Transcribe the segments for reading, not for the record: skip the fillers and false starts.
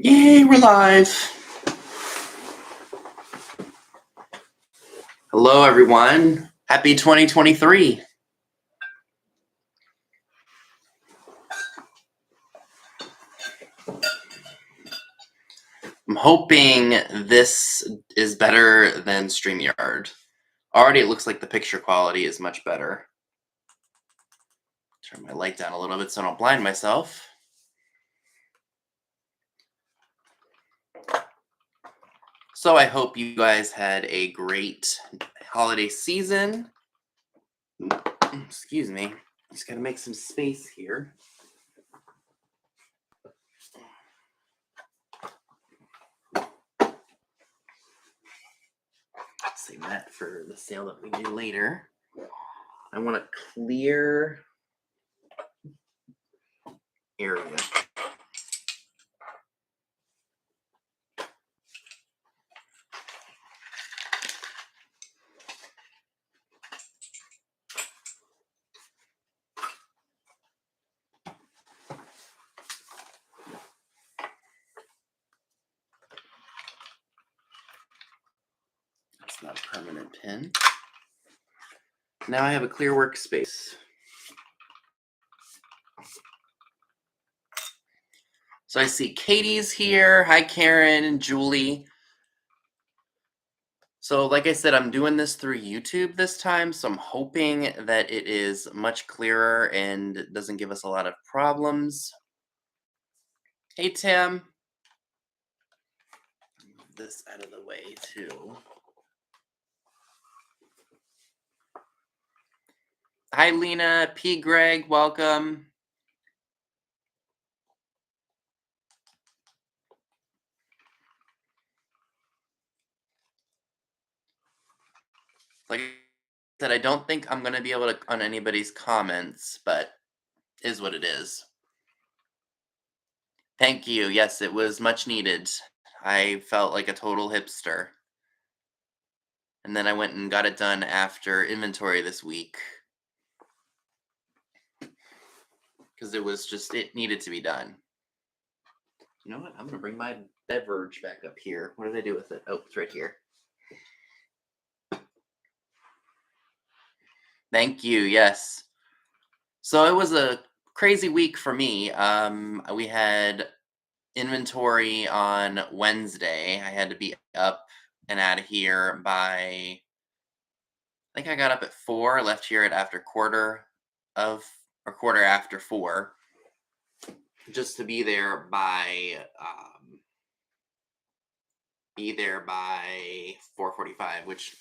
Yay, we're live. Hello, everyone. Happy 2023. I'm hoping this is better than StreamYard. Already it looks like the picture quality is much better. Turn my light down a little bit so I don't blind myself. So I hope you guys had a great holiday season. Excuse me. Just gotta make some space here. Save that for the sale that we do later. I want to clear area. That's not a permanent pin. Now I have a clear workspace. So I see Katie's here. Hi, Karen and Julie. So like I said, I'm doing this through YouTube this time, so I'm hoping that it is much clearer and doesn't give us a lot of problems. Hey, Tim. Move this out of the way, too. Hi, Lena. P. Greg, welcome. Like I said, I don't think I'm going to be able to on anybody's comments, but is what it is. Thank you. Yes, it was much needed. I felt like a total hipster. And then I went and got it done after inventory this week. Because it needed to be done. You know what? I'm going to bring my beverage back up here. What did I do with it? Oh, it's right here. Thank you. Yes. So it was a crazy week for me. We had inventory on Wednesday. I had to be up and out of here by, I think I got up at 4, left here at quarter after 4, just to be there by 4:45, which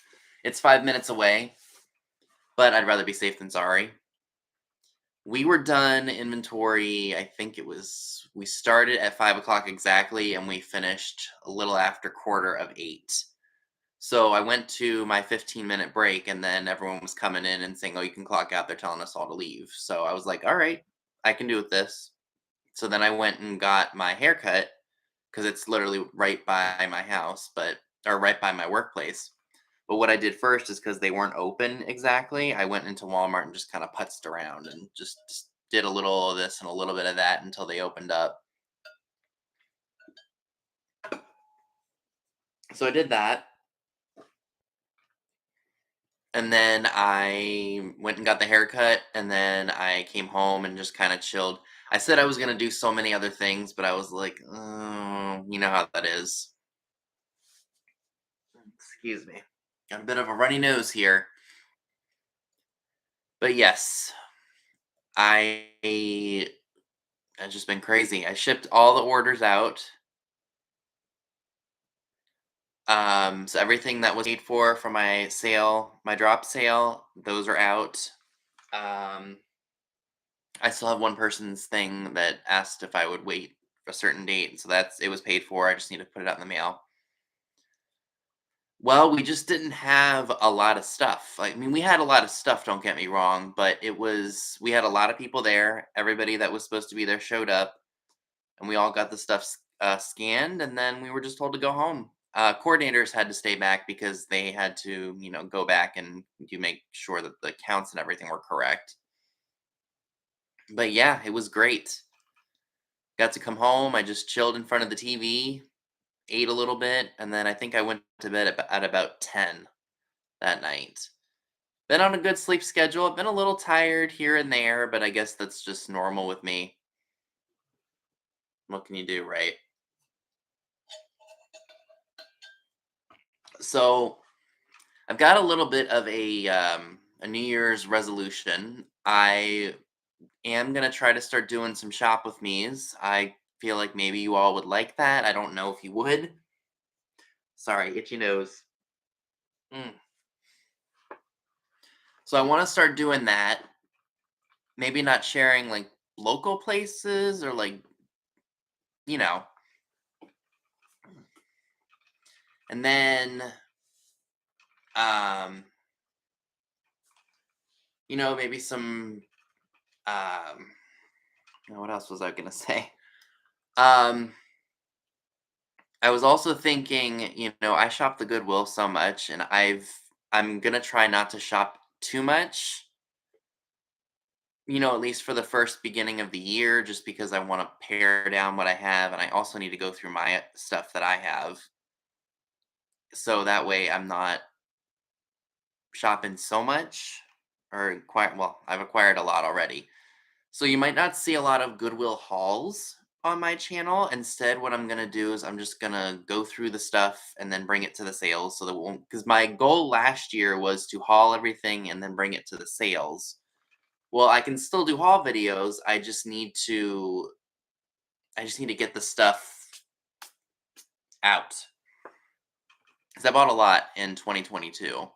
it's 5 minutes away, but I'd rather be safe than sorry. We were done inventory, I think we started at 5 o'clock exactly, and we finished a little after 7:45. So I went to my 15-minute break, and then everyone was coming in and saying, oh, you can clock out. They're telling us all to leave. So I was like, all right, I can do with this. So then I went and got my haircut, because it's literally right by my house, or right by my workplace. But what I did first is, because they weren't open exactly, I went into Walmart and just kind of putzed around and just did a little of this and a little bit of that until they opened up. So I did that. And then I went and got the haircut, and then I came home and just kind of chilled. I said I was going to do so many other things, but I was like, oh, you know how that is. Excuse me. Got a bit of a runny nose here. But yes, I've just been crazy. I shipped all the orders out. So everything that was paid for my sale, my drop sale, those are out. I still have one person's thing that asked if I would wait a certain date, so it was paid for. I just need to put it out in the mail. Well, we just didn't have a lot of stuff. I mean, we had a lot of stuff, don't get me wrong, but we had a lot of people there. Everybody that was supposed to be there showed up, and we all got the stuff scanned, and then we were just told to go home. Coordinators had to stay back because they had to, go back and make sure that the counts and everything were correct. But yeah, it was great. Got to come home. I just chilled in front of the TV, ate a little bit, and then I think I went to bed at about 10 that night. Been on a good sleep schedule. I've been a little tired here and there, but I guess that's just normal with me. What can you do, right? So I've got a little bit of a New Year's resolution. I am gonna try to start doing some shop with me's. I feel like maybe you all would like that. I don't know if you would. Sorry, itchy nose. Mm. So I want to start doing that. Maybe not sharing like local places or like, you know, and then um, maybe some what else was I gonna say? Um I was also thinking, I shop the Goodwill so much and I'm gonna try not to shop too much, at least for the first beginning of the year, just because I want to pare down what I have and I also need to go through my stuff that I have. So that way I'm not shopping so much or quite well, I've acquired a lot already. So you might not see a lot of Goodwill hauls on my channel. Instead, what I'm gonna do is I'm just gonna go through the stuff and then bring it to the sales so that won't because my goal last year was to haul everything and then bring it to the sales. Well, I can still do haul videos. I just need to get the stuff out. Because I bought a lot in 2022.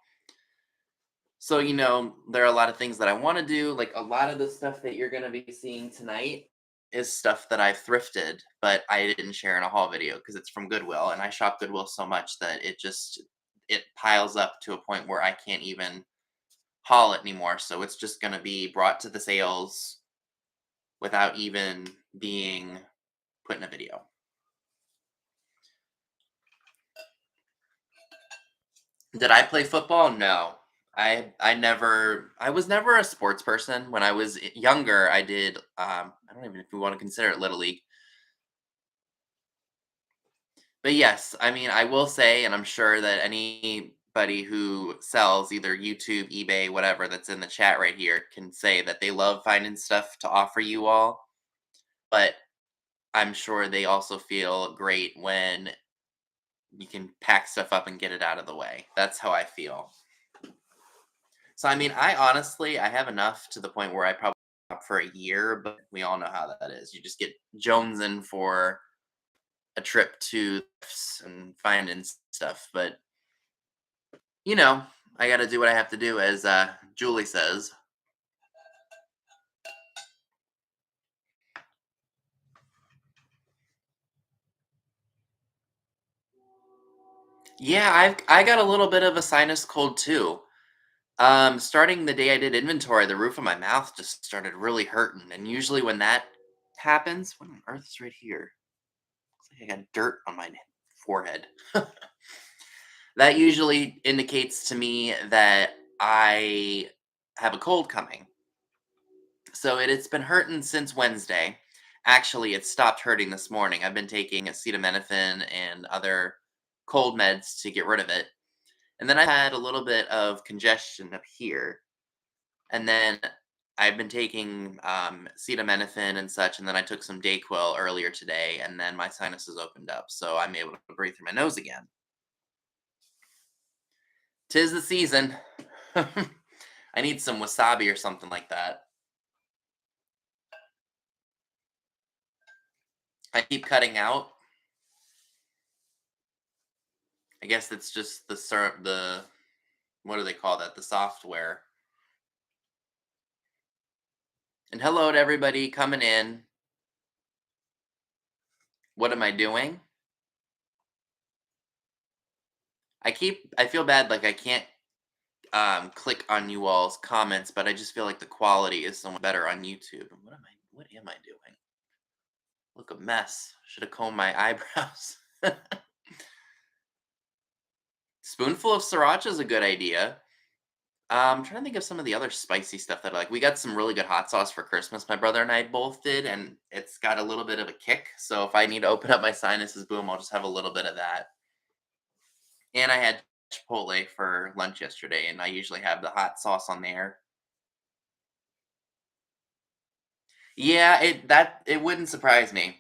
So, there are a lot of things that I want to do. Like a lot of the stuff that you're going to be seeing tonight is stuff that I've thrifted, but I didn't share in a haul video because it's from Goodwill. And I shop Goodwill so much that it piles up to a point where I can't even haul it anymore. So it's just going to be brought to the sales without even being put in a video. Did I play football? No. I was never a sports person. When I was younger, I did I don't even know if we want to consider it little league. But yes, I mean, I will say and I'm sure that anybody who sells either YouTube, eBay, whatever that's in the chat right here can say that they love finding stuff to offer you all, but I'm sure they also feel great when you can pack stuff up and get it out of the way. That's how I feel. So I mean, I have enough to the point where I probably shop for a year, but we all know how that is. You just get jonesing for a trip to thrifts and finding stuff, but you know, I got to do what I have to do, as Julie says. Yeah, I got a little bit of a sinus cold too. Starting the day I did inventory, the roof of my mouth just started really hurting, and usually when that happens, what on earth is right here? Looks like I got dirt on my forehead. That usually indicates to me that I have a cold coming. So it's been hurting since Wednesday. Actually, it stopped hurting this morning. I've been taking acetaminophen and other cold meds to get rid of it. And then I had a little bit of congestion up here. And then I've been taking acetaminophen and such. And then I took some Dayquil earlier today. And then my sinuses opened up. So I'm able to breathe through my nose again. 'Tis the season. I need some wasabi or something like that. I keep cutting out. I guess it's just the what do they call that? The software. And hello to everybody coming in. What am I doing? I feel bad like I can't click on you all's comments, but I just feel like the quality is so much better on YouTube. What am I doing? Look a mess. Should have combed my eyebrows. Spoonful of sriracha is a good idea. I'm trying to think of some of the other spicy stuff that I like. We got some really good hot sauce for Christmas. My brother and I both did, and it's got a little bit of a kick. So if I need to open up my sinuses, boom, I'll just have a little bit of that. And I had Chipotle for lunch yesterday, and I usually have the hot sauce on there. Yeah, it wouldn't surprise me.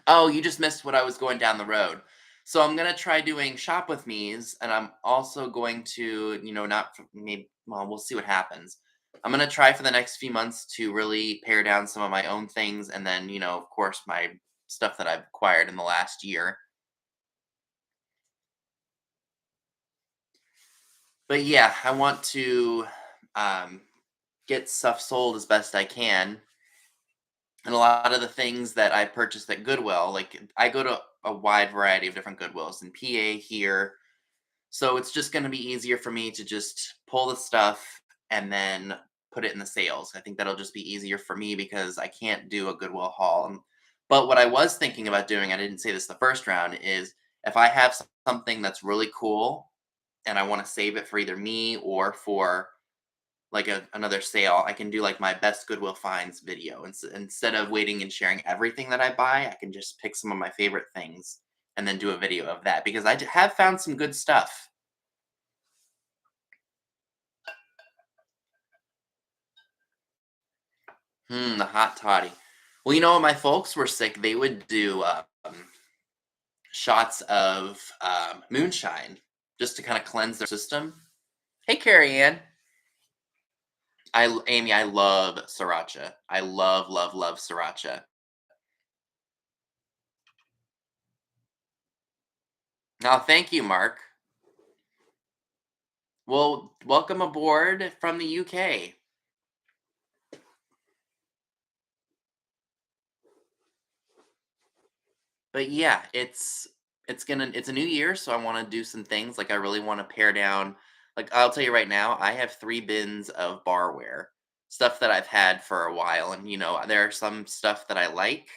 Oh, you just missed what I was going down the road. So I'm gonna try doing shop with me's, and I'm also going to, not maybe. Well, we'll see what happens. I'm gonna try for the next few months to really pare down some of my own things, and then, of course, my stuff that I've acquired in the last year. But yeah, I want to um, get stuff sold as best I can, and a lot of the things that I purchased at Goodwill, like I go to a wide variety of different Goodwills in PA here. So it's just gonna be easier for me to just pull the stuff and then put it in the sales. I think that'll just be easier for me because I can't do a Goodwill haul. But what I was thinking about doing, I didn't say this the first round, is if I have something that's really cool and I want to save it for either me or for like another sale, I can do like my best Goodwill finds video. Instead of waiting and sharing everything that I buy, I can just pick some of my favorite things and then do a video of that because have found some good stuff. The hot toddy. Well, when my folks were sick, they would do shots of moonshine just to kind of cleanse their system. Hey, Carrie Ann. Amy, I love sriracha. I love, love, love sriracha. Now, thank you, Mark. Well, welcome aboard from the UK. But yeah, it's a new year, so I want to do some things. Like I really want to pare down. Like I'll tell you right now, I have 3 bins of barware, stuff that I've had for a while, and there are some stuff that I like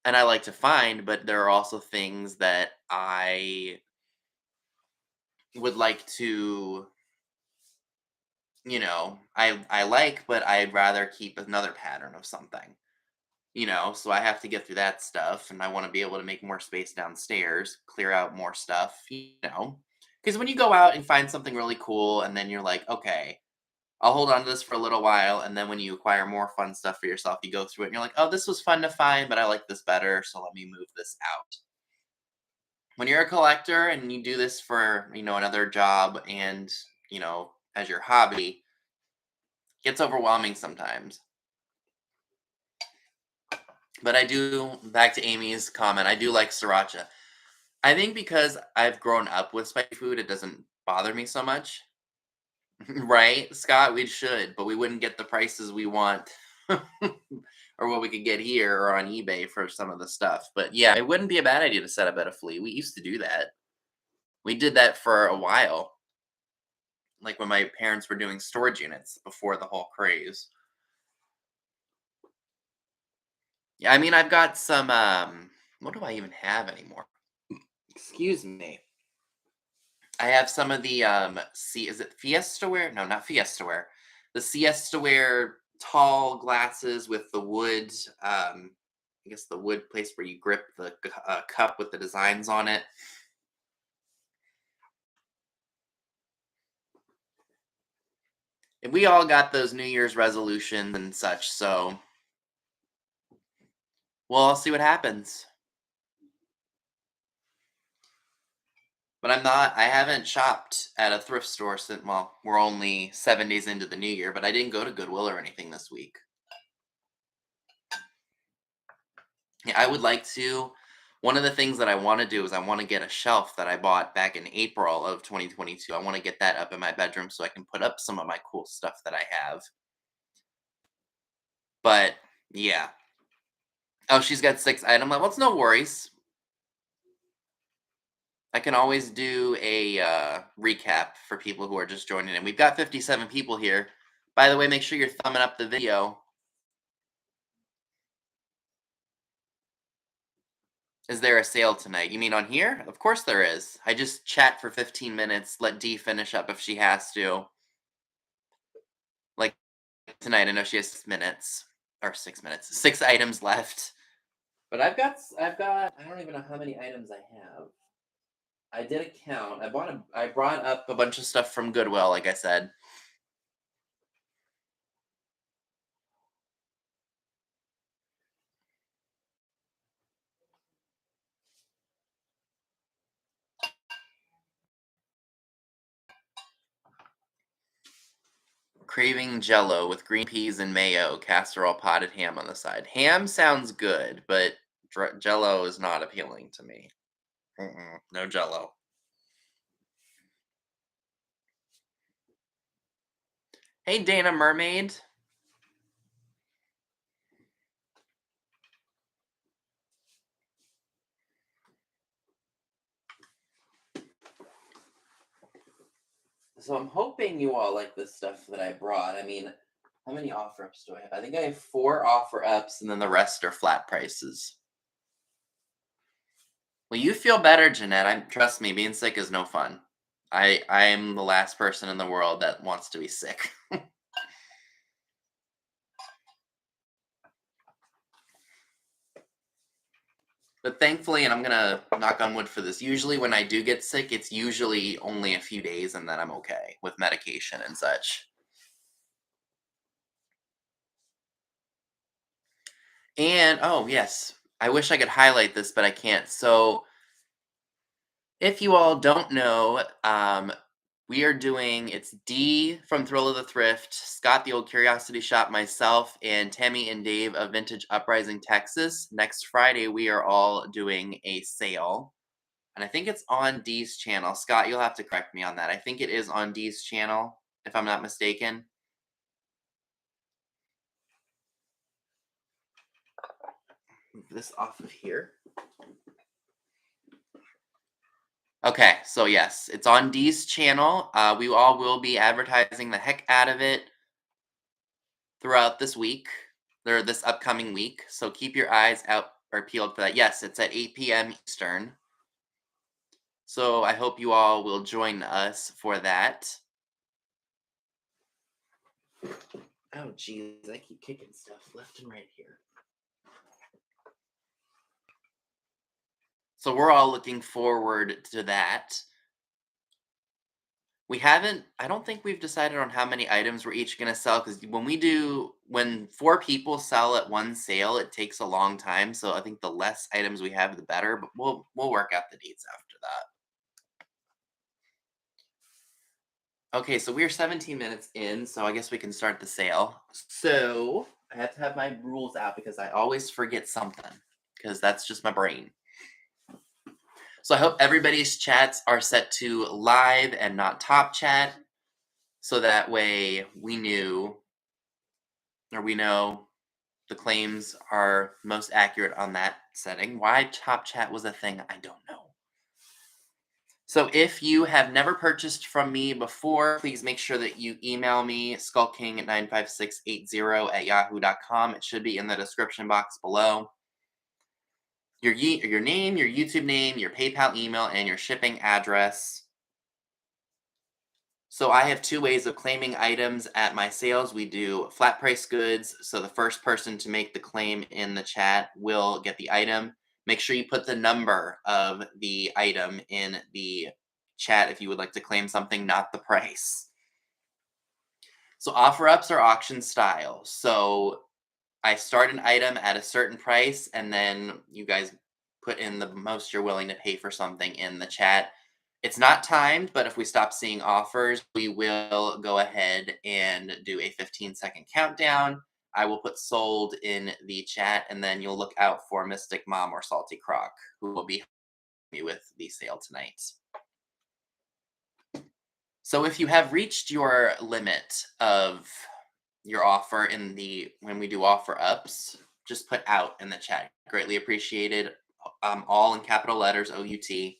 and I like to find, but there are also things that I would like to, I like, but I'd rather keep another pattern of something. So I have to get through that stuff, and I want to be able to make more space downstairs, clear out more stuff, because when you go out and find something really cool and then you're like, okay, I'll hold on to this for a little while, and then when you acquire more fun stuff for yourself, you go through it and you're like, oh, this was fun to find, but I like this better, so let me move this out. When you're a collector and you do this for another job and as your hobby, it gets overwhelming sometimes. But I do, back to Amy's comment, I do like sriracha. I think because I've grown up with spicy food, it doesn't bother me so much. Right, Scott? We should, but we wouldn't get the prices we want or what we could get here or on eBay for some of the stuff. But yeah, it wouldn't be a bad idea to set up at a flea. We used to do that. We did that for a while, like when my parents were doing storage units before the whole craze. Yeah, I mean, I've got some, what do I even have anymore? Excuse me. I have some of the is it Fiesta ware? No, not Fiesta ware. The Siesta ware tall glasses with the wood I guess the wood place where you grip the cup with the designs on it. And we all got those New Year's resolutions and such, so we'll all see what happens. But I haven't shopped at a thrift store since, well, we're only 7 days into the new year, but I didn't go to Goodwill or anything this week. Yeah, I would like to. One of the things that I want to do is I want to get a shelf that I bought back in April of 2022. I want to get that up in my bedroom so I can put up some of my cool stuff that I have. But yeah. Oh, she's got 6 items. Well, it's no worries. I can always do a recap for people who are just joining in. We've got 57 people here. By the way, make sure you're thumbing up the video. Is there a sale tonight? You mean on here? Of course there is. I just chat for 15 minutes, let Dee finish up if she has to. Like tonight, I know she has 6 minutes. Or 6 minutes. 6 items left. But I've got I don't even know how many items I have. I did a count. I brought up a bunch of stuff from Goodwill, like I said. Craving Jello with green peas and mayo, casserole, potted ham on the side. Ham sounds good, but Jello is not appealing to me. No Jello. Hey, Dana Mermaid. So I'm hoping you all like this stuff that I brought. I mean, how many offer ups do I have? I think I have 4 offer ups, and then the rest are flat prices. Well, you feel better, Jeanette. Trust me, being sick is no fun. I'm the last person in the world that wants to be sick. But thankfully, and I'm gonna knock on wood for this, usually when I do get sick, it's usually only a few days and then I'm okay with medication and such. And oh yes, I wish I could highlight this, but I can't. So if you all don't know, we are doing it's Dee from Thrill of the Thrift, Scott the Old Curiosity Shop, myself, and Tammy and Dave of Vintage Uprising, Texas. Next Friday, we are all doing a sale. And I think it's on Dee's channel. Scott, you'll have to correct me on that. I think it is on Dee's channel, if I'm not mistaken. Move this off of here. Okay, so yes, it's on Dee's channel. We all will be advertising the heck out of it throughout this week, or this upcoming week. So keep your eyes out or peeled for that. Yes, it's at 8 p.m. Eastern. So I hope you all will join us for that. Oh, geez, I keep kicking stuff left and right here. So we're all looking forward to that. I don't think we've decided on how many items we're each going to sell because when 4 people sell at one sale, it takes a long time. So I think the less items we have, the better. But we'll work out the deets after that. Okay, so we're 17 minutes in, so I guess we can start the sale. So I have to have my rules out because I always forget something because that's just my brain. So I hope everybody's chats are set to live and not top chat. So that way we know the claims are most accurate on that setting. Why top chat was a thing, I don't know. So if you have never purchased from me before, please make sure that you email me, skullking95680@yahoo.com. It should be in the description box below. Your name, your YouTube name, your PayPal email, and your shipping address. So I have 2 ways of claiming items at my sales. We do flat price goods. So the first person to make the claim in the chat will get the item. Make sure you put the number of the item in the chat if you would like to claim something, not the price. So offer ups are auction style. So I start an item at a certain price and then you guys put in the most you're willing to pay for something in the chat. It's not timed, but if we stop seeing offers, we will go ahead and do a 15-second countdown. I will put sold in the chat, and then you'll look out for Mystic Mom or Salty Croc, who will be helping me with the sale tonight. So if you have reached your limit of your offer when we do offer ups, just put out in the chat. Greatly appreciated. All in capital letters, OUT.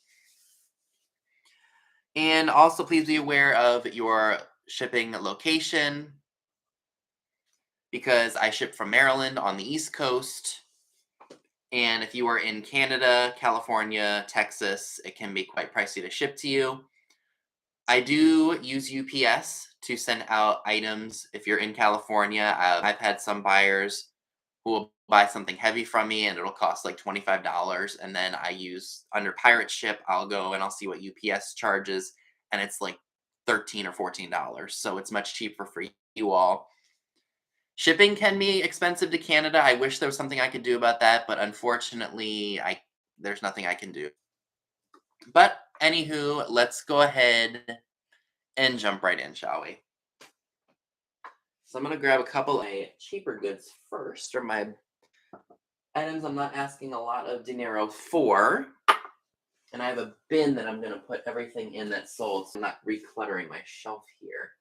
And also, please be aware of your shipping location because I ship from Maryland on the East Coast. And if you are in Canada, California, Texas, it can be quite pricey to ship to you. I do use UPS to send out items if you're in California. I've had some buyers who will buy something heavy from me and it'll cost like $25. And then I use under pirate ship, I'll go and I'll see what UPS charges. And it's like $13 or $14. So it's much cheaper for you all. Shipping can be expensive to Canada. I wish there was something I could do about that, but unfortunately, there's nothing I can do. But anywho, let's go ahead and jump right in, shall we? So I'm gonna grab a couple of cheaper goods first, or my items I'm not asking a lot of dinero for. And I have a bin that I'm gonna put everything in that's sold, so I'm not recluttering my shelf here.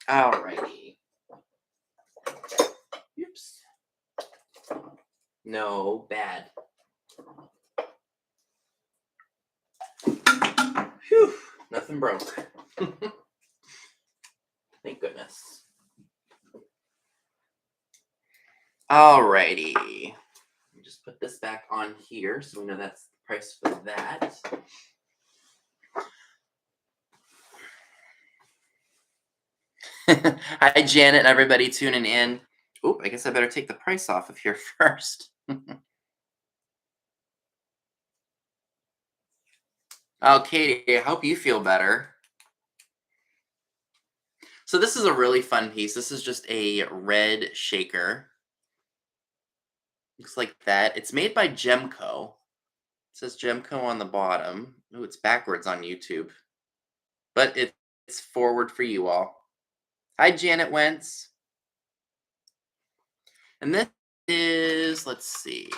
Alrighty. Oops. No, bad. Phew, nothing broke. Thank goodness. Alrighty. Let me just put this back on here so we know that's the price for that. Hi, Janet and everybody tuning in. Oop, I guess I better take the price off of here first. Oh, Katie, I hope you feel better. So this is a really fun piece. This is just a red shaker. Looks like that. It's made by Gemco. It says Gemco on the bottom. Oh, it's backwards on YouTube. But it's forward for you all. Hi, Janet Wentz. And this is, let's see,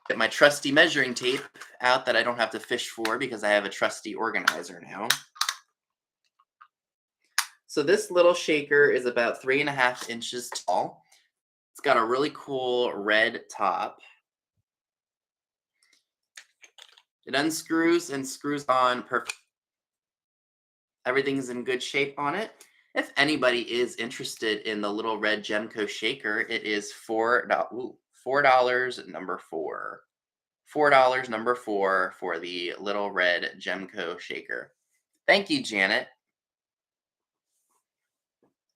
get my trusty measuring tape out that I don't have to fish for because I have a trusty organizer now. So this little shaker is about 3.5 inches tall. It's got a really cool red top. It unscrews and screws on perfect. Everything's in good shape on it. If anybody is interested in the little red Gemco shaker, it is $4, number 4. $4, number 4 for the little red Gemco shaker. Thank you, Janet.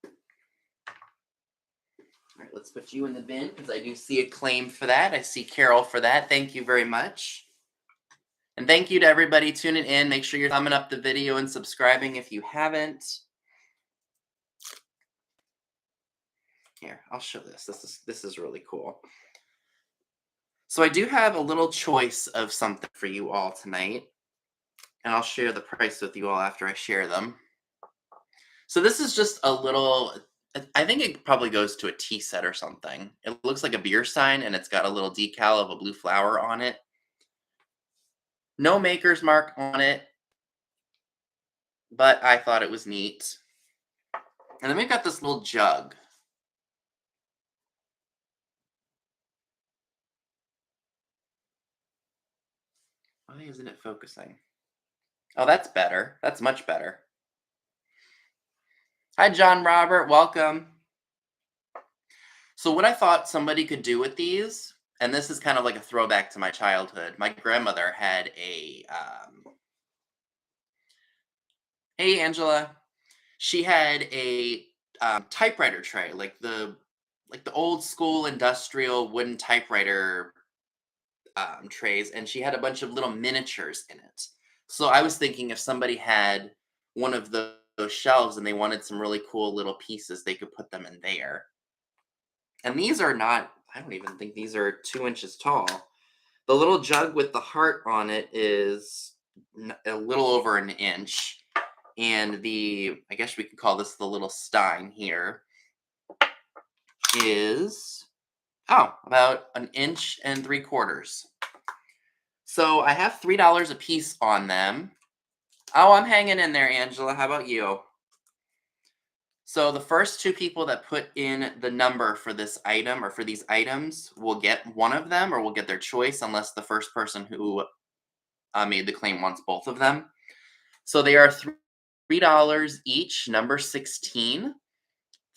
All right, let's put you in the bin because I do see a claim for that. I see Carol for that. Thank you very much. And thank you to everybody tuning in. Make sure you're thumbing up the video and subscribing if you haven't. Here, I'll show this. This is really cool. So I do have a little choice of something for you all tonight. And I'll share the price with you all after I share them. So this is just a little, I think it probably goes to a tea set or something. It looks like a beer sign and it's got a little decal of a blue flower on it. No maker's mark on it, but I thought it was neat. And then we've got this little jug. Why isn't it focusing? Oh, that's better. That's much better. Hi, John Robert. Welcome. So what I thought somebody could do with these, and this is kind of like a throwback to my childhood. My grandmother had a, hey, Angela. She had a typewriter tray, like the old school industrial wooden typewriter trays, and she had a bunch of little miniatures in it. So I was thinking if somebody had one of those shelves and they wanted some really cool little pieces, they could put them in there. And these are not, I don't even think these are 2 inches tall. The little jug with the heart on it is a little over an inch. And the, I guess we could call this the little stein here, is, about 1 3/4 inches. So I have $3 a piece on them. Oh, I'm hanging in there, Angela. How about you? So the first 2 people that put in the number for this item or for these items will get one of them or will get their choice unless the first person who made the claim wants both of them. So they are $3 each, number 16.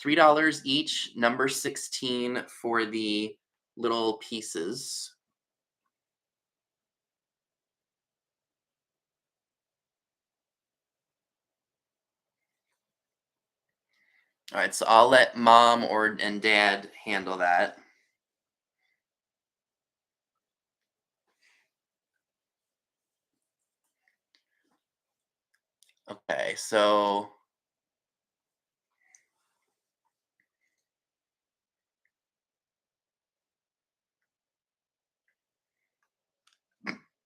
$3 each, number 16 for the little pieces. All right, so I'll let mom and dad handle that. Okay, so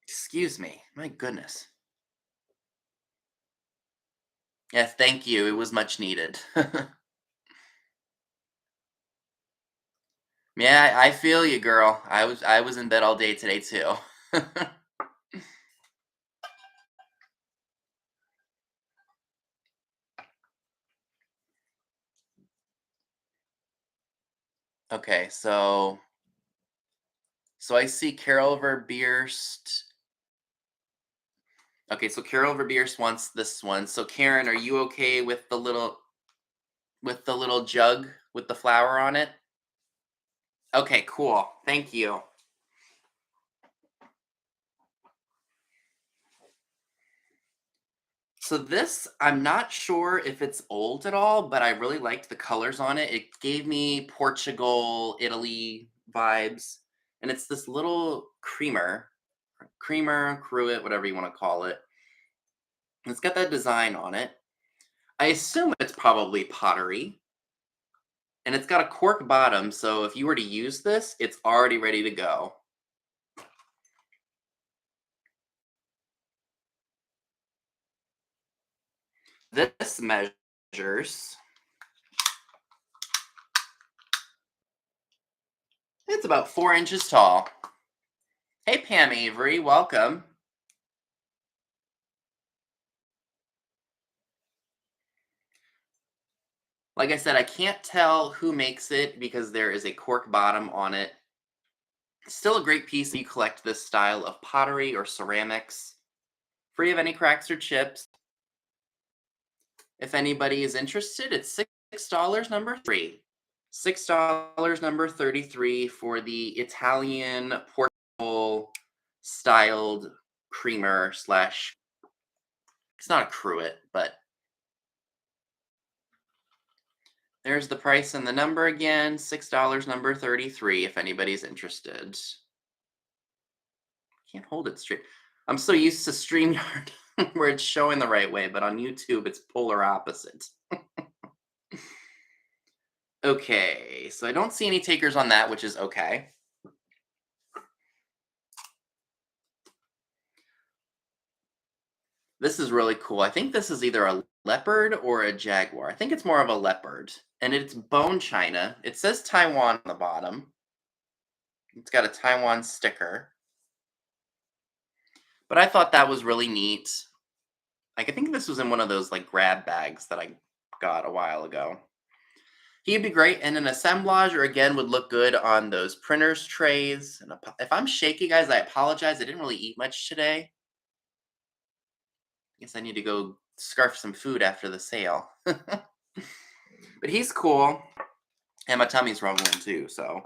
excuse me. My goodness. Yes, thank you. It was much needed. Yeah, I feel you, girl. I was in bed all day today too. Okay, so I see Carol Verbeerst. Okay, so Carol Verbeerst wants this one. So Karen, are you okay with the little jug with the flower on it? Okay, cool. Thank you. So this, I'm not sure if it's old at all, but I really liked the colors on it. It gave me Portugal, Italy vibes. And it's this little creamer, cruet, whatever you want to call it. And it's got that design on it. I assume it's probably pottery. And it's got a cork bottom, so if you were to use this, it's already ready to go. This measures, it's about 4 inches tall. Hey, Pam Avery, welcome. Like I said, I can't tell who makes it because there is a cork bottom on it. Still a great piece if you collect this style of pottery or ceramics. Free of any cracks or chips. If anybody is interested, it's $6 number three. $6 number 33 for the Italian Portugal styled creamer slash, it's not a cruet, but there's the price and the number again. $6 number 33 if anybody's interested. Can't hold it straight. I'm so used to StreamYard where it's showing the right way, but on YouTube it's polar opposite. Okay, so I don't see any takers on that, which is okay. This is really cool. I think this is either a leopard or a jaguar. I think it's more of a leopard. And it's bone china. It says Taiwan on the bottom. It's got a Taiwan sticker. But I thought that was really neat. Like, I think this was in one of those like grab bags that I got a while ago. He'd be great in an assemblage, or again would look good on those printers trays. And if I'm shaky, guys, I apologize. I didn't really eat much today. Guess I need to go scarf some food after the sale. But he's cool, and my tummy's rumbling too. So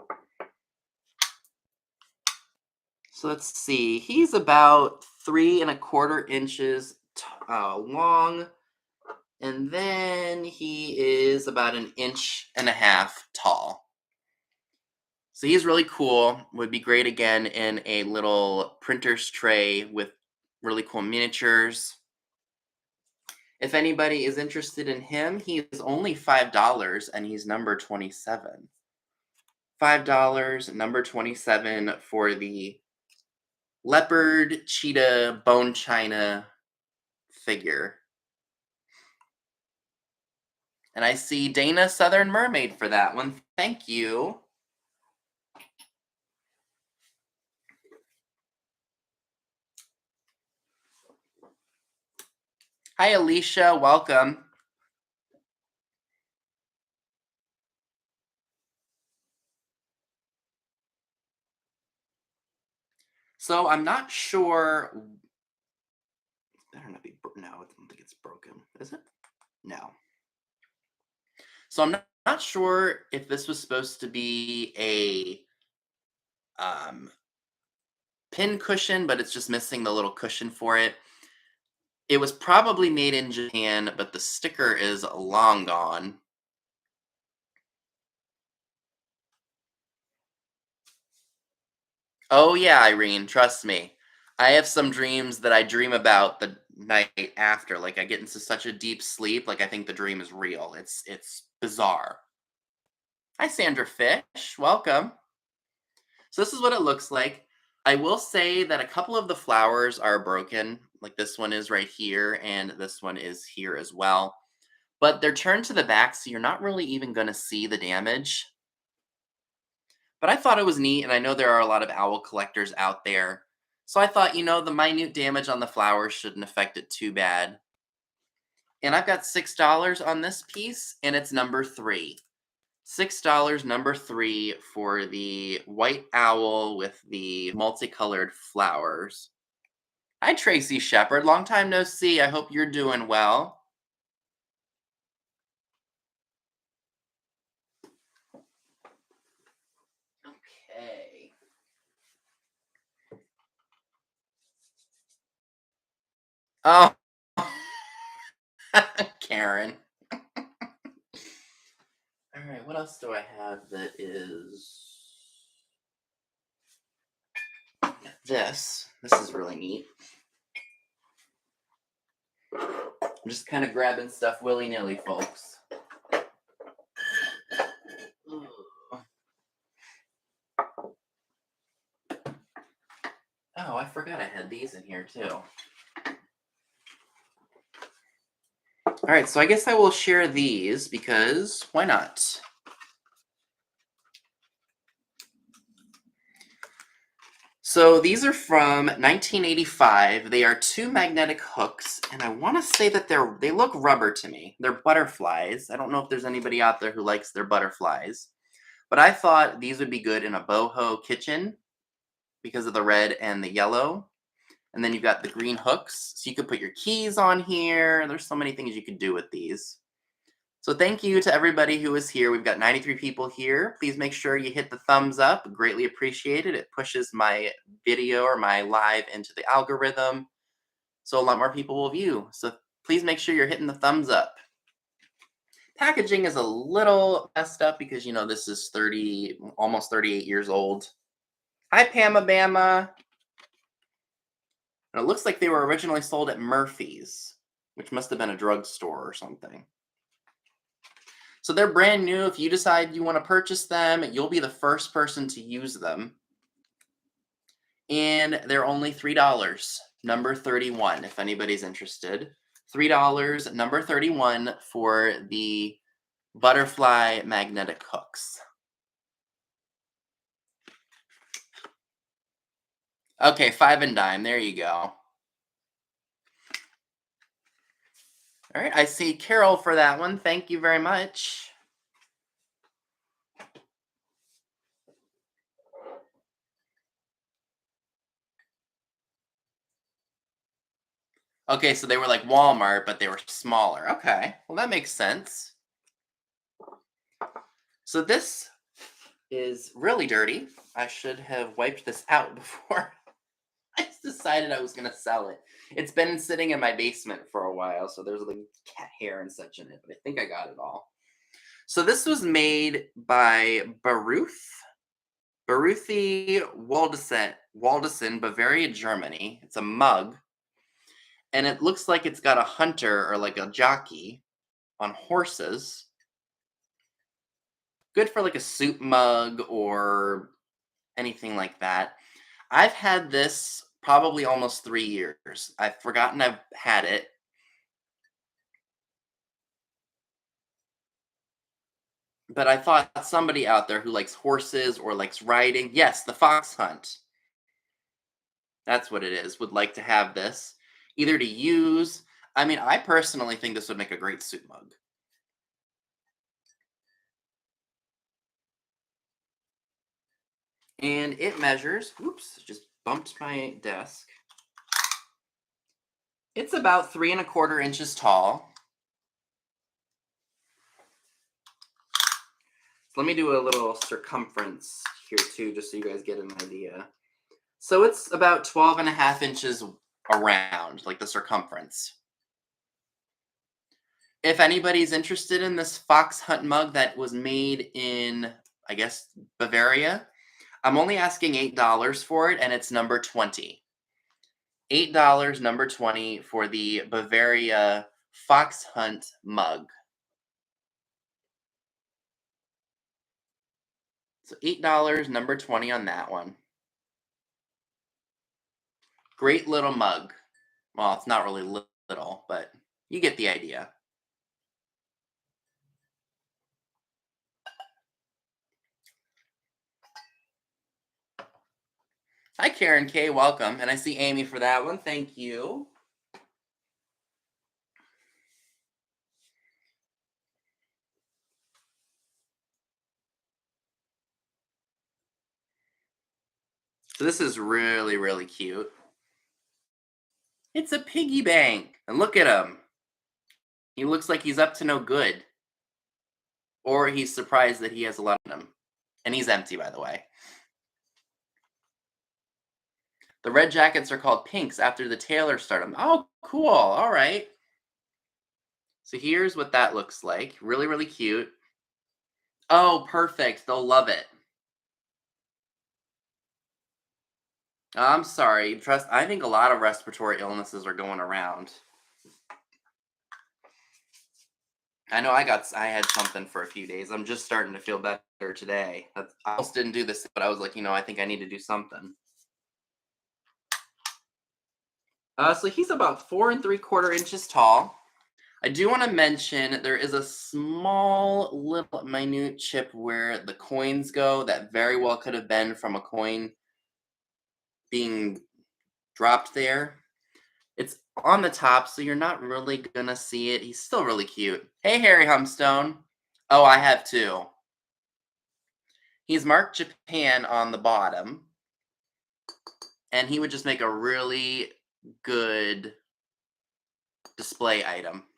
let's see. He's about 3¼ inches long, and then he is about 1.5 inches tall. So he's really cool. Would be great again in a little printer's tray with really cool miniatures. If anybody is interested in him, he is only $5 and he's number 27. $5, number 27 for the leopard cheetah bone china figure. And I see Dana Southern Mermaid for that one. Thank you. Hi, Alicia. Welcome. So I'm not sure. Better not be. No, I don't think it's broken. Is it? No. So I'm not sure if this was supposed to be a pin cushion, but it's just missing the little cushion for it. It was probably made in Japan, but the sticker is long gone. Oh yeah, Irene, trust me. I have some dreams that I dream about the night after. Like I get into such a deep sleep, like I think the dream is real. It's bizarre. Hi Sandra Fish, welcome. So this is what it looks like. I will say that a couple of the flowers are broken. Like this one is right here, and this one is here as well. But they're turned to the back, so you're not really even going to see the damage. But I thought it was neat, and I know there are a lot of owl collectors out there. So I thought, the minute damage on the flowers shouldn't affect it too bad. And I've got $6 on this piece, and it's number 3. $6, number 3 for the white owl with the multicolored flowers. Hi, Tracy Shepard. Long time no see. I hope you're doing well. Okay. Oh, Karen. All right, what else do I have that is this? This is really neat. I'm just kind of grabbing stuff willy-nilly, folks. Oh, I forgot I had these in here too. All right, so I guess I will share these because why not? So these are from 1985. They are 2 magnetic hooks, and I want to say that they look rubber to me. They're butterflies. I don't know if there's anybody out there who likes their butterflies, but I thought these would be good in a boho kitchen because of the red and the yellow. And then you've got the green hooks, so you could put your keys on here. There's so many things you could do with these. So thank you to everybody who is here. We've got 93 people here. Please make sure you hit the thumbs up. Greatly appreciated. It pushes my video or my live into the algorithm, so a lot more people will view. So please make sure you're hitting the thumbs up. Packaging is a little messed up because, this is almost 38 years old. Hi, Pamela Bama. And it looks like they were originally sold at Murphy's, which must have been a drugstore or something. So they're brand new. If you decide you want to purchase them, you'll be the first person to use them. And they're only $3, number 31, if anybody's interested. $3, number 31 for the butterfly magnetic hooks. Okay, 5 and dime. There you go. All right, I see Carol for that one. Thank you very much. Okay, so they were like Walmart, but they were smaller. Okay, well, that makes sense. So this is really dirty. I should have wiped this out before I just decided I was going to sell it. It's been sitting in my basement for a while, so there's like cat hair and such in it, but I think I got it all. So this was made by Baruthi Waldesen, Bavaria, Germany. It's a mug, and it looks like it's got a hunter or like a jockey on horses. Good for like a soup mug or anything like that. I've had this probably almost 3 years. I've forgotten I've had it. But I thought somebody out there who likes horses or likes riding, yes, the fox hunt. That's what it is. Would like to have this either to use. I mean, I personally think this would make a great soup mug. And it measures, oops, just bumped my desk. It's about 3¼ inches tall. Let me do a little circumference here too, just so you guys get an idea. So it's about 12.5 inches around, like the circumference. If anybody's interested in this fox hunt mug that was made in, I guess, Bavaria, I'm only asking $8 for it, and it's number 20. $8, number 20, for the Bavaria fox hunt mug. So $8, number 20 on that one. Great little mug. Well, it's not really little, but you get the idea. Hi, Karen K. Welcome. And I see Amy for that one. Thank you. So this is really, really cute. It's a piggy bank. And look at him. He looks like he's up to no good. Or he's surprised that he has a lot in him. And he's empty, by the way. The red jackets are called pinks after the tailor started them. Oh, cool. All right. So here's what that looks like. Really, really cute. Oh, perfect. They'll love it. I'm sorry. I think a lot of respiratory illnesses are going around. I know I had something for a few days. I'm just starting to feel better today. I almost didn't do this, but I was like, I think I need to do something. So he's about 4 3/4 inches tall. I do want to mention there is a small little minute chip where the coins go that very well could have been from a coin being dropped there. It's on the top, so you're not really gonna see it. He's still really cute. Hey, Harry Humstone. Oh, I have two. He's marked Japan on the bottom, and he would just make a really good display item.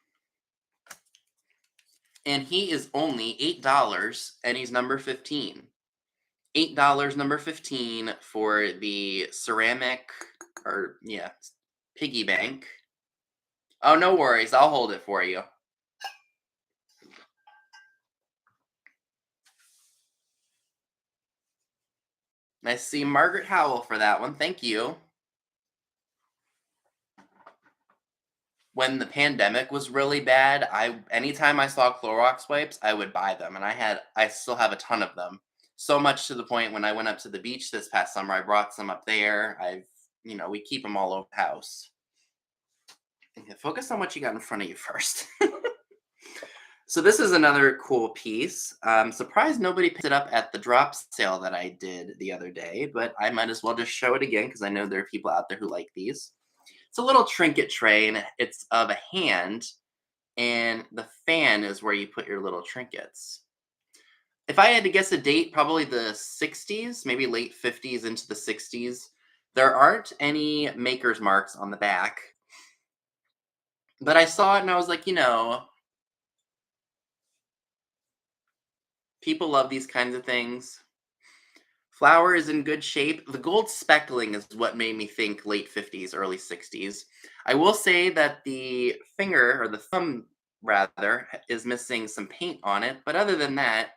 And he is only $8, and he's number 15. $8, number 15, for the ceramic, piggy bank. Oh, no worries. I'll hold it for you. Nice to see Margaret Howell for that one. Thank you. When the pandemic was really bad, anytime I saw Clorox wipes, I would buy them, and I still have a ton of them. So much to the point when I went up to the beach this past summer, I brought some up there. We keep them all over the house. Focus on what you got in front of you first. So this is another cool piece. I'm surprised nobody picked it up at the drop sale that I did the other day, but I might as well just show it again because I know there are people out there who like these. It's a little trinket tray, and it's of a hand, and the fan is where you put your little trinkets. If I had to guess a date, probably the 60s, maybe late 50s into the 60s. There aren't any maker's marks on the back, but I saw it and I was like, people love these kinds of things. Flower is in good shape. The gold speckling is what made me think late 50s, early 60s. I will say that the finger, or the thumb rather, is missing some paint on it, but other than that,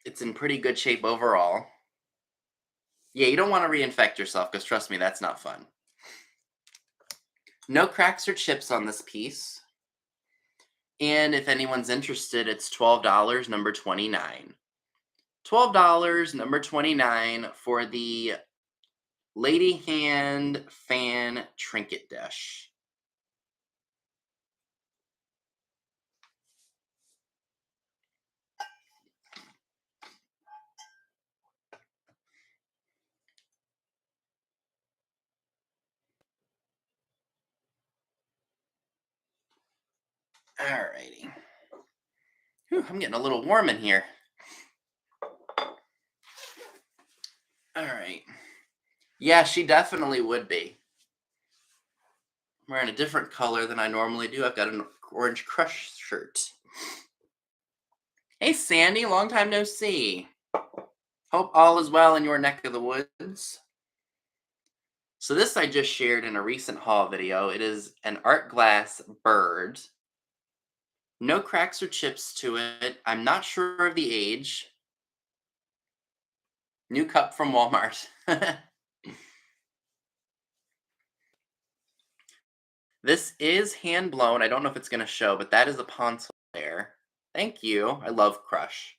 it's in pretty good shape overall. Yeah, you don't want to reinfect yourself, because trust me, that's not fun. No cracks or chips on this piece. And if anyone's interested, it's $12, number 29. $12, number 29, for the lady hand fan trinket dish. Alrighty. Whew, I'm getting a little warm in here. Alright. Yeah, she definitely would be. I'm wearing a different color than I normally do. I've got a orange crush shirt. Hey, Sandy, long time no see. Hope all is well in your neck of the woods. So this I just shared in a recent haul video. It is an art glass bird. No cracks or chips to it. I'm not sure of the age. New cup from Walmart. This is hand blown. I don't know if it's going to show, but that is a Ponsel there. Thank you. I love Crush.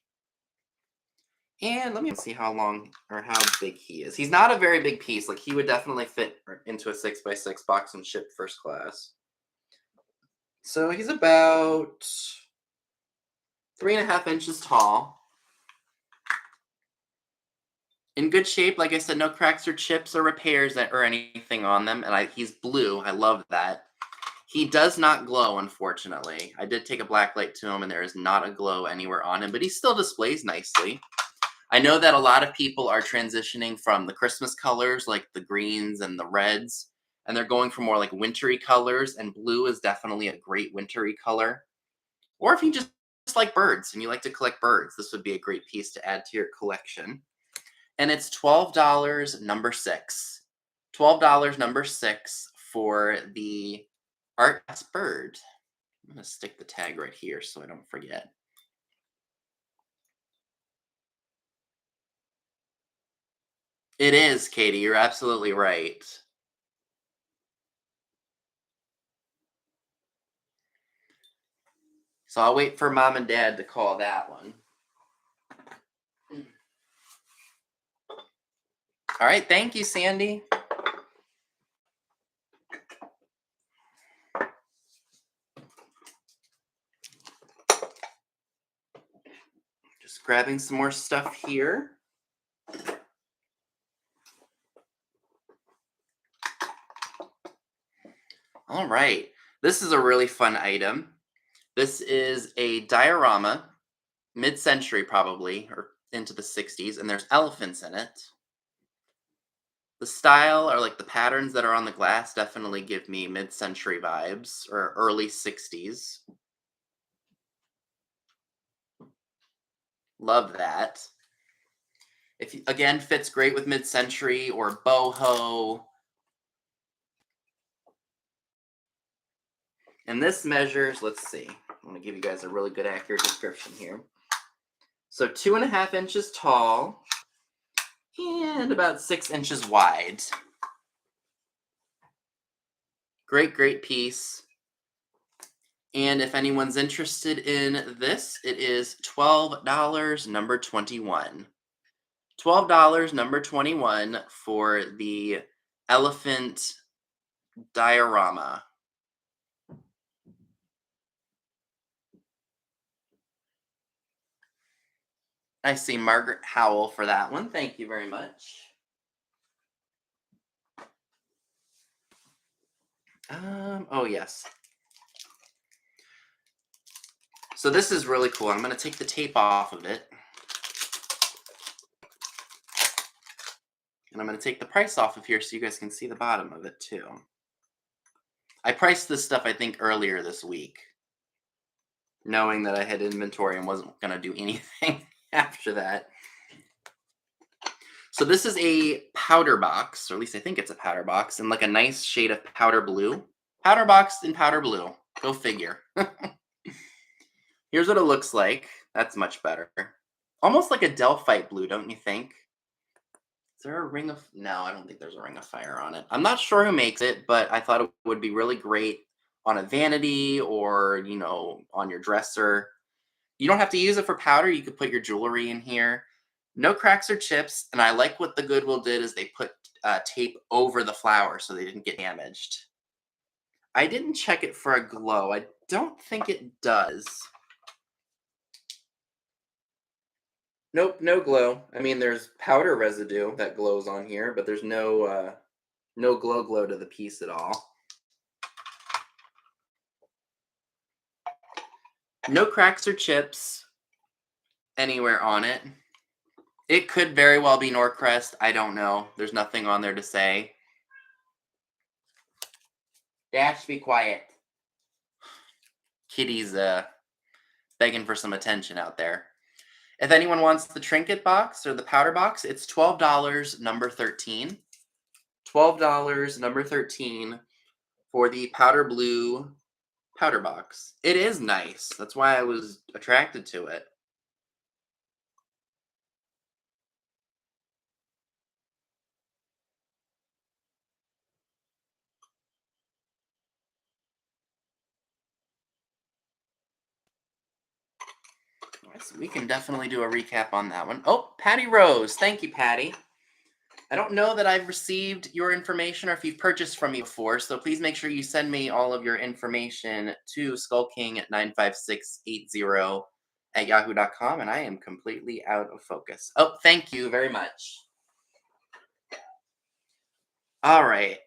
And let me see how long or how big he is. He's not a very big piece. Like, he would definitely fit into a 6x6 box and ship first class. So he's about 3.5 inches tall. In good shape. Like I said, no cracks or chips or repairs or anything on them. And he's blue. I love that. He does not glow, unfortunately. I did take a black light to him, and there is not a glow anywhere on him, but he still displays nicely. I know that a lot of people are transitioning from the Christmas colors, like the greens and the reds, and they're going for more like wintry colors, and blue is definitely a great wintry color. Or if you just like birds and you like to collect birds, this would be a great piece to add to your collection. And it's $12 number 6. $12 number 6 for the art glass bird. I'm going to stick the tag right here so I don't forget. It is, Katie. You're absolutely right. So I'll wait for Mom and Dad to call that one. All right. Thank you, Sandy. Just grabbing some more stuff here. All right. This is a really fun item. This is a diorama, mid-century probably, or into the 60s, and there's elephants in it. The style or like the patterns that are on the glass definitely give me mid-century vibes or early 60s. Love that. If again, fits great with mid-century or boho. And this measures, let's see. I'm going to give you guys a really good accurate description here. So 2.5 inches tall and about 6 inches wide. Great, great piece. And if anyone's interested in this, it is $12 number 21. $12 number 21 for the elephant diorama. I see Margaret Howell for that one. Thank you very much. Oh yes. So this is really cool. I'm going to take the tape off of it. And I'm going to take the price off of here so you guys can see the bottom of it too. I priced this stuff, I think, earlier this week, knowing that I had inventory and wasn't going to do anything after that. So this is a powder box, or at least I think it's a powder box, in like a nice shade of powder blue. Powder box in powder blue. Go figure. Here's what it looks like. That's much better. Almost like a Delphite blue, don't you think? Is there a ring of... No, I don't think there's a ring of fire on it. I'm not sure who makes it, but I thought it would be really great on a vanity or, you know, on your dresser. You don't have to use it for powder. You could put your jewelry in here. No cracks or chips. And I like what the Goodwill did is they put tape over the flower so they didn't get damaged. I didn't check it for a glow. I don't think it does. Nope, no glow. I mean, there's powder residue that glows on here, but there's no glow to the piece at all. No cracks or chips anywhere on it. It could very well be Norcrest. I don't know. There's nothing on there to say. Dash, be quiet. Kitty's begging for some attention out there. If anyone wants the trinket box or the powder box, it's $12, number 13. $12, number 13 for the powder blue powder box. It is nice. That's why I was attracted to it. So we can definitely do a recap on that one. Oh, Patty Rose. Thank you, Patty. I don't know that I've received your information or if you've purchased from me before, so please make sure you send me all of your information to skullking95680 at yahoo.com, and I am completely out of focus. Oh, thank you very much. All right.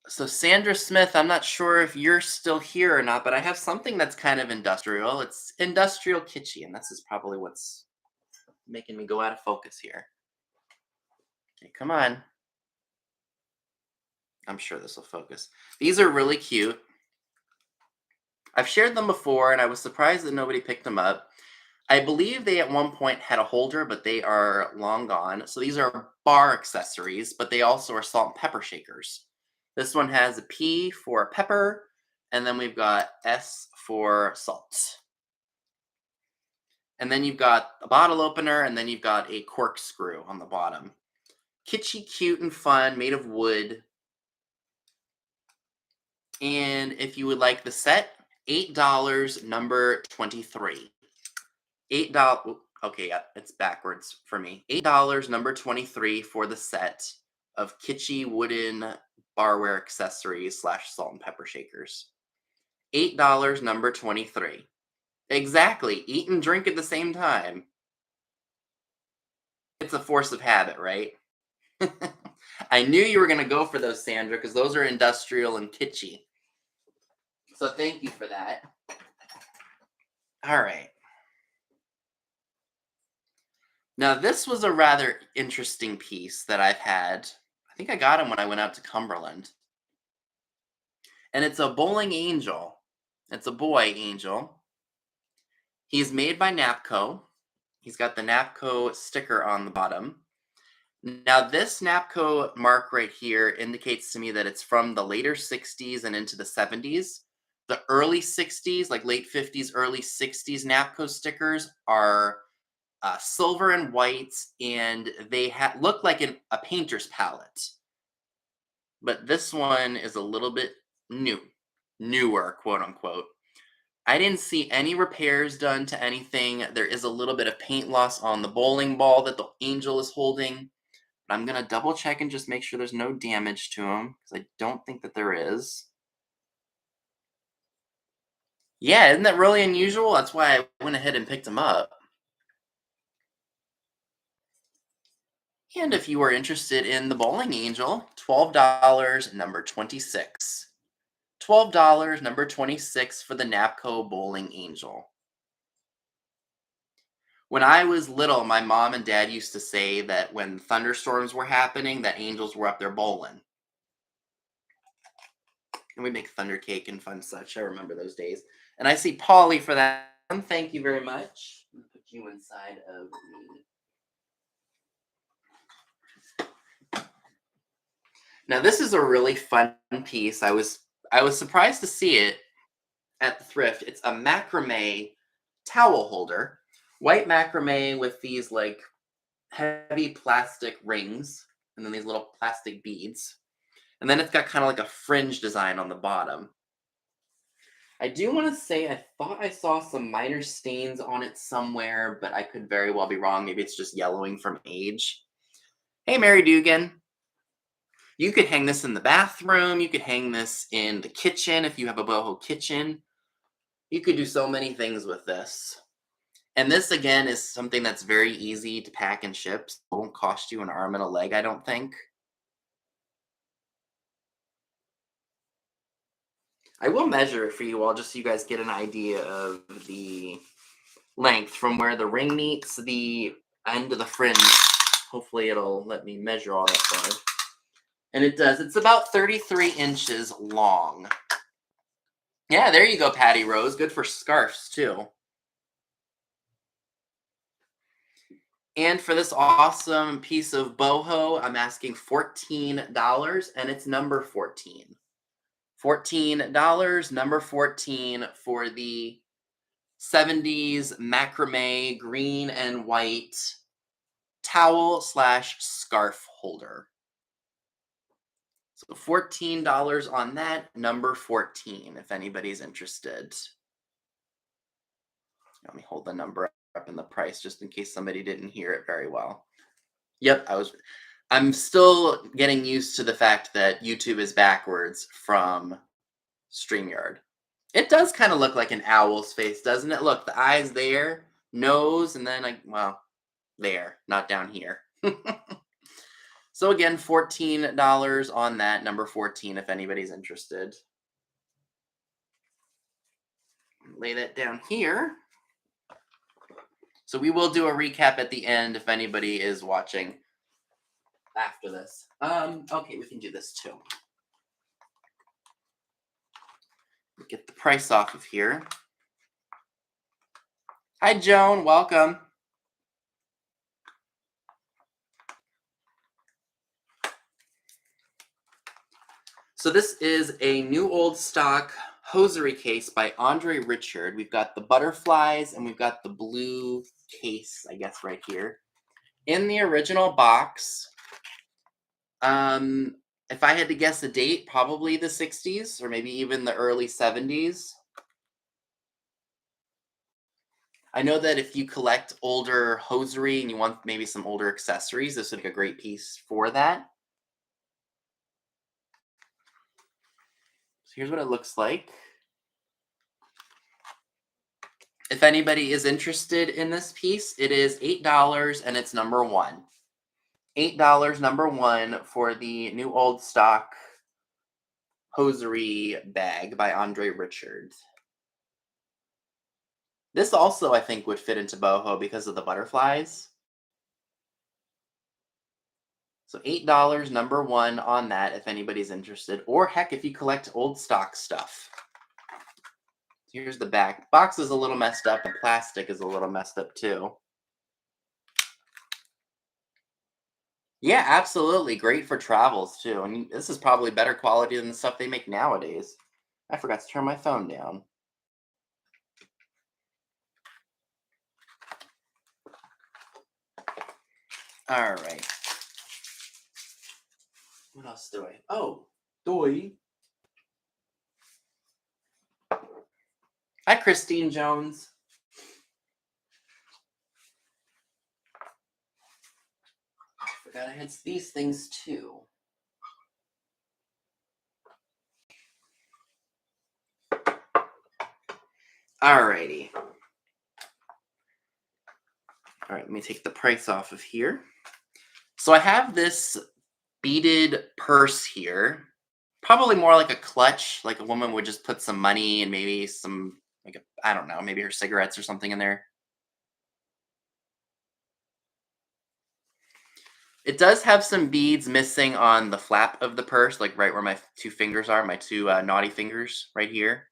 So Sandra Smith, I'm not sure if you're still here or not, but I have something that's kind of industrial. It's industrial kitschy, and this is probably what's making me go out of focus here. Okay, come on. I'm sure this will focus. These are really cute. I've shared them before, and I was surprised that nobody picked them up. I believe they at one point had a holder, but they are long gone. So these are bar accessories, but they also are salt and pepper shakers. This one has a P for pepper, and then we've got S for salt. And then you've got a bottle opener, and then you've got a corkscrew on the bottom. Kitschy, cute, and fun, made of wood. And if you would like the set, $8, number 23. $8. Okay, yeah, it's backwards for me. $8, number 23 for the set of kitschy wooden barware accessories / salt and pepper shakers. $8, number 23. Exactly. Eat and drink at the same time. It's a force of habit, right? I knew you were going to go for those, Sandra, because those are industrial and kitschy. So thank you for that. All right. Now, this was a rather interesting piece that I've had. I think I got him when I went out to Cumberland. And it's a bowling angel. It's a boy angel. He's made by Napco. He's got the Napco sticker on the bottom. Now, this Napco mark right here indicates to me that it's from the later 60s and into the 70s. The early 60s, like late 50s, early 60s Napco stickers are silver and white, and they look like a painter's palette. But this one is a little bit newer, quote unquote. I didn't see any repairs done to anything. There is a little bit of paint loss on the bowling ball that the angel is holding. But I'm going to double check and just make sure there's no damage to him, because I don't think that there is. Yeah, isn't that really unusual? That's why I went ahead and picked him up. And if you are interested in the bowling angel, $12, number 26. $12, number 26 for the Napco bowling angel. When I was little, my mom and dad used to say that when thunderstorms were happening, that angels were up there bowling. And we make thunder cake and fun such. I remember those days. And I see Polly for that. Thank you very much. I'll put you inside of me. Now this is a really fun piece. I was surprised to see it at the thrift. It's a macrame towel holder. White macrame with these like heavy plastic rings and then these little plastic beads. And then it's got kind of like a fringe design on the bottom. I do want to say I thought I saw some minor stains on it somewhere, but I could very well be wrong. Maybe it's just yellowing from age. Hey, Mary Dugan. You could hang this in the bathroom. You could hang this in the kitchen if you have a boho kitchen. You could do so many things with this. And this, again, is something that's very easy to pack and ship. So it won't cost you an arm and a leg, I don't think. I will measure it for you all just so you guys get an idea of the length from where the ring meets the end of the fringe. Hopefully it'll let me measure all that far. And it does. It's about 33 inches long. Yeah, there you go, Patty Rose. Good for scarves, too. And for this awesome piece of boho, I'm asking $14, and it's number 14. $14, number 14 for the 70s macrame green and white towel slash scarf holder. So $14 on that, number 14, if anybody's interested. Let me hold the number up in the price just in case somebody didn't hear it very well. Yep, I'm still getting used to the fact that YouTube is backwards from StreamYard. It does kind of look like an owl's face, doesn't it? Look, the eyes there, nose, and then well, there, not down here. So again, $14 on that, number 14, if anybody's interested. Lay that down here. So we will do a recap at the end if anybody is watching after this. Okay, we can do this too. Get the price off of here. Hi, Joan. Welcome. So this is a new old stock hosiery case by Andre Richard. We've got the butterflies and we've got the blue case, I guess, right here. In the original box, if I had to guess a date, probably the 60s or maybe even the early 70s. I know that if you collect older hosiery and you want maybe some older accessories, this would be a great piece for that. So here's what it looks like. If anybody is interested in this piece, it is $8 and it's number 1. $8 number 1 for the new old stock hosiery bag by Andre Richard. This also, I think, would fit into boho because of the butterflies. So $8 number 1 on that if anybody's interested. Or heck, if you collect old stock stuff. Here's the back. Box is a little messed up. The plastic is a little messed up too. Yeah, absolutely. Great for travels too. And this is probably better quality than the stuff they make nowadays. I forgot to turn my phone down. All right. What else do I? Oh, doy. Hi, Christine Jones. I forgot I had these things too. Alrighty. All right, let me take the price off of here. So I have this beaded purse here. Probably more like a clutch, like a woman would just put some money and maybe some, I don't know, maybe her cigarettes or something in there. It does have some beads missing on the flap of the purse, like right where my 2 fingers are, my 2 naughty fingers right here.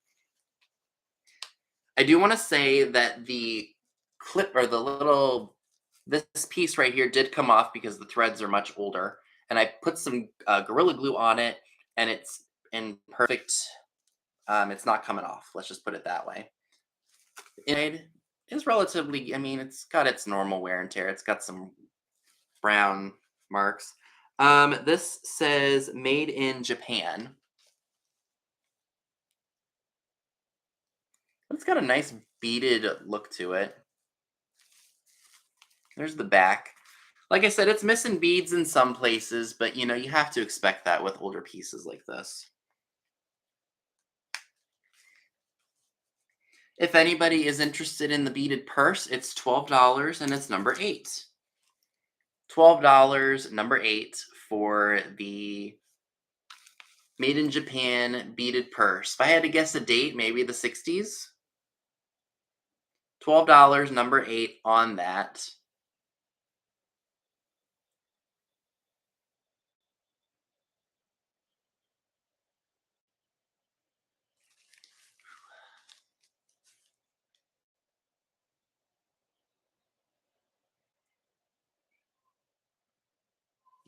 I do want to say that the clip or this piece right here did come off because the threads are much older, and I put some Gorilla Glue on it, and it's in perfect. It's not coming off. Let's just put it that way. It is relatively. I mean, it's got its normal wear and tear. It's got some brown marks. This says made in Japan. It's got a nice beaded look to it. There's the back. Like I said, it's missing beads in some places, but you have to expect that with older pieces like this. If anybody is interested in the beaded purse, it's $12 and it's number 8. $12, number 8 for the made in Japan beaded purse. If I had to guess a date, maybe the 60s. $12, number 8 on that.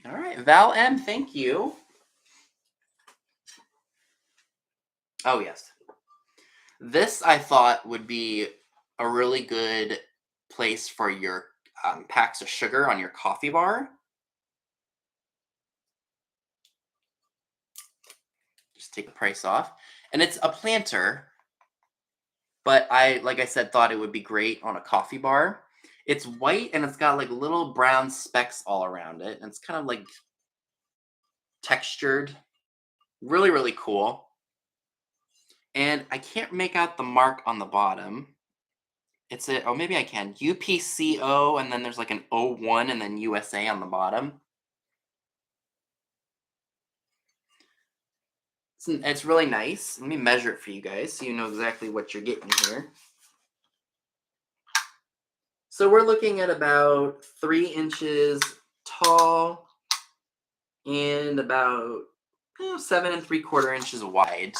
All right, Val M, thank you. Oh, yes. This I thought would be a really good place for your packs of sugar on your coffee bar. Just take the price off. And it's a planter, but like I said, thought it would be great on a coffee bar. It's white and it's got like little brown specks all around it. And it's kind of like textured. Really, really cool. And I can't make out the mark on the bottom. Oh, maybe I can. UPCO, and then there's like an O1 and then USA on the bottom. It's really nice. Let me measure it for you guys so you know exactly what you're getting here. So we're looking at about 3 inches tall and about 7 3/4 inches wide.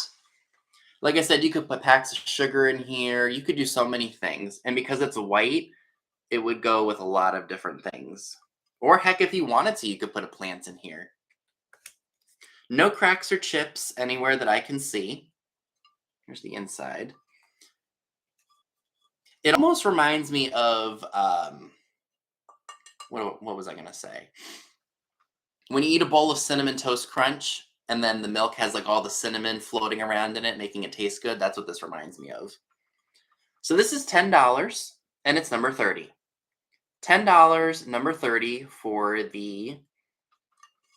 Like I said, you could put packs of sugar in here. You could do so many things. And because it's white, it would go with a lot of different things. Or heck, if you wanted to, you could put a plant in here. No cracks or chips anywhere that I can see. Here's the inside. It almost reminds me of what was I gonna say? When you eat a bowl of Cinnamon Toast Crunch and then the milk has like all the cinnamon floating around in it, making it taste good. That's what this reminds me of. So this is $10 and it's number 30. $10, number 30 for the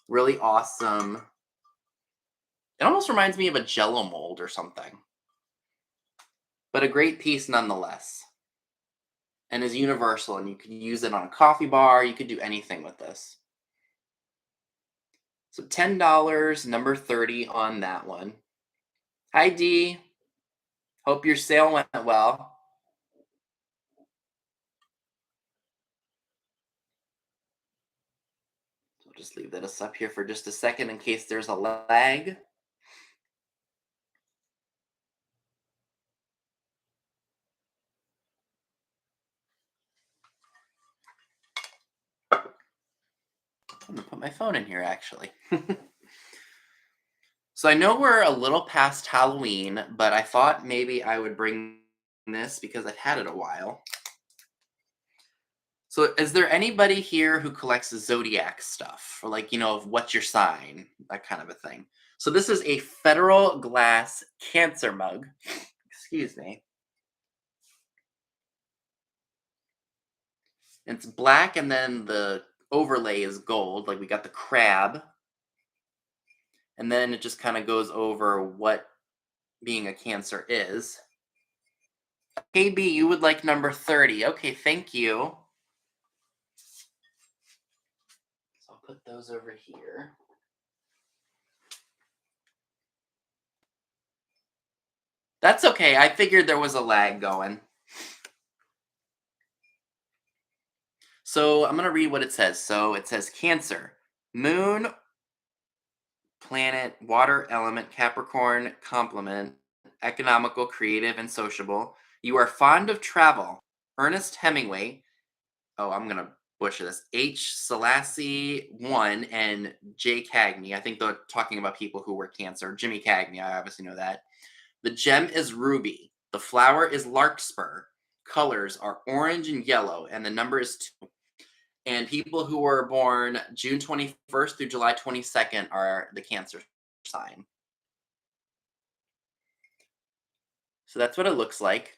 really awesome. It almost reminds me of a Jello mold or something, but a great piece nonetheless. And is universal, and you could use it on a coffee bar. You could do anything with this. So $10, number 30 on that one. Hi, Dee. Hope your sale went well. So I'll just leave this up here for just a second in case there's a lag. I'm gonna put my phone in here actually. So I know we're a little past Halloween, but I thought maybe I would bring this because I've had it a while. So is there anybody here who collects zodiac stuff, or like, what's your sign, that kind of a thing? So this is a Federal Glass Cancer mug. Excuse me. It's black and then the overlay is gold, like we got the crab. And then it just kind of goes over what being a Cancer is. KB, you would like number 30. Okay, thank you. So I'll put those over here. That's okay. I figured there was a lag going. So I'm going to read what it says. So it says Cancer, Moon, Planet, Water Element, Capricorn, Complement, Economical, Creative, and Sociable. You are fond of travel. Ernest Hemingway. Oh, I'm going to butcher this. H. Selassie 1 and J. Cagney. I think they're talking about people who were Cancer. Jimmy Cagney, I obviously know that. The gem is ruby. The flower is larkspur. Colors are orange and yellow, and the number is 2. And people who were born June 21st through July 22nd are the Cancer sign. So that's what it looks like.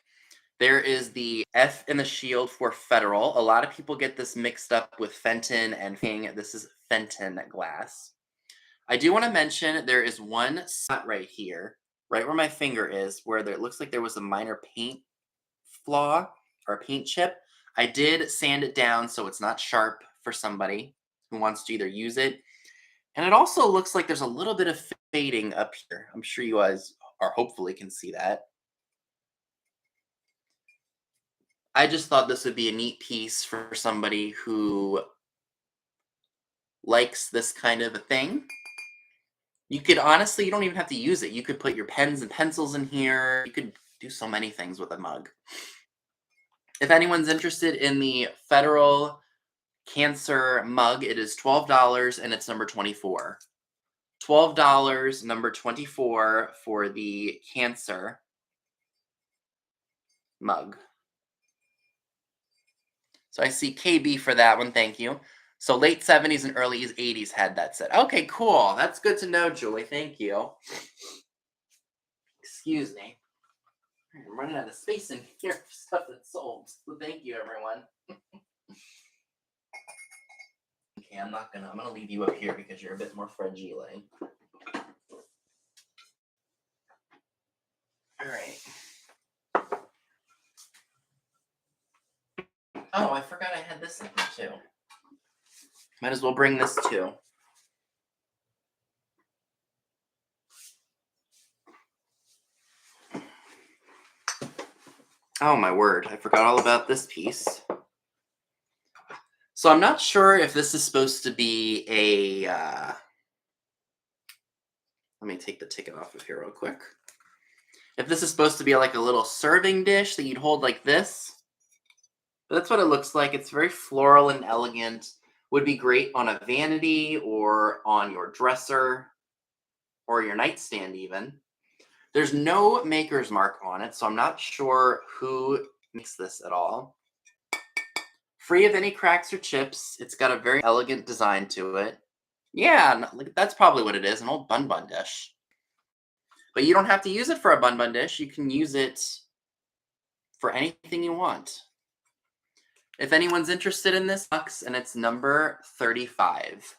There is the F in the shield for Federal. A lot of people get this mixed up with Fenton and King. This is Fenton glass. I do want to mention there is one spot right here, right where my finger is, where it looks like there was a minor paint flaw or a paint chip. I did sand it down so it's not sharp for somebody who wants to either use it. And it also looks like there's a little bit of fading up here. I'm sure you guys are hopefully can see that. I just thought this would be a neat piece for somebody who likes this kind of a thing. You could honestly, you don't even have to use it. You could put your pens and pencils in here. You could do so many things with a mug. If anyone's interested in the Federal Cancer mug. It is $12 and it's number 24. $12, number 24 for the Cancer mug. So I see KB for that one, thank you. So late 70s and early 80s had that set. Okay, cool. That's good to know, Julie. Thank you. Excuse me. I'm running out of space in here for stuff that's sold. So thank you, everyone. Okay, I'm gonna leave you up here because you're a bit more fragile. Alright. Oh, I forgot I had this in here too. Might as well bring this too. Oh my word, I forgot all about this piece. So I'm not sure if this is supposed to be a, let me take the ticket off of here real quick. If this is supposed to be like a little serving dish that you'd hold like this. But that's what it looks like. It's very floral and elegant. Would be great on a vanity or on your dresser or your nightstand even. There's no maker's mark on it, so I'm not sure who makes this at all. Free of any cracks or chips. It's got a very elegant design to it. Yeah, that's probably what it is, an old bun dish. But you don't have to use it for a bun dish. You can use it for anything you want. If anyone's interested in this box, and it's number 35.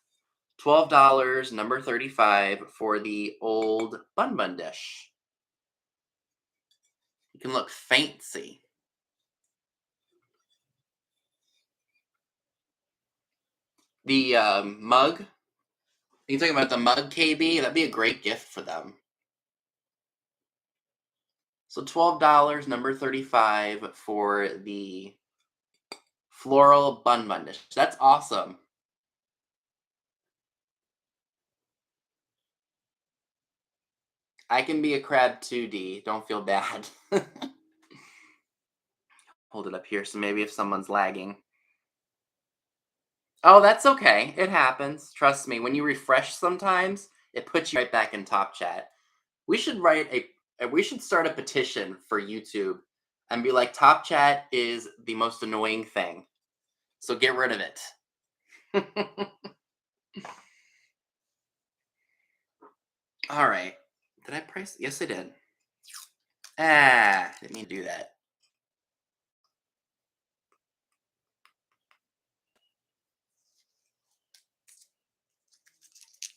$12, number 35 for the old bun dish. You can look fancy. The mug. Are you talking about the mug, KB? That'd be a great gift for them. So $12, number 35 for the floral bun dish. That's awesome. I can be a crab too, D. Don't feel bad. Hold it up here so maybe if someone's lagging. Oh, that's okay. It happens. Trust me. When you refresh sometimes, it puts you right back in Top Chat. We should we should start a petition for YouTube and be like, Top Chat is the most annoying thing. So get rid of it. All right. Did I price? Yes, I did. Didn't mean to do that.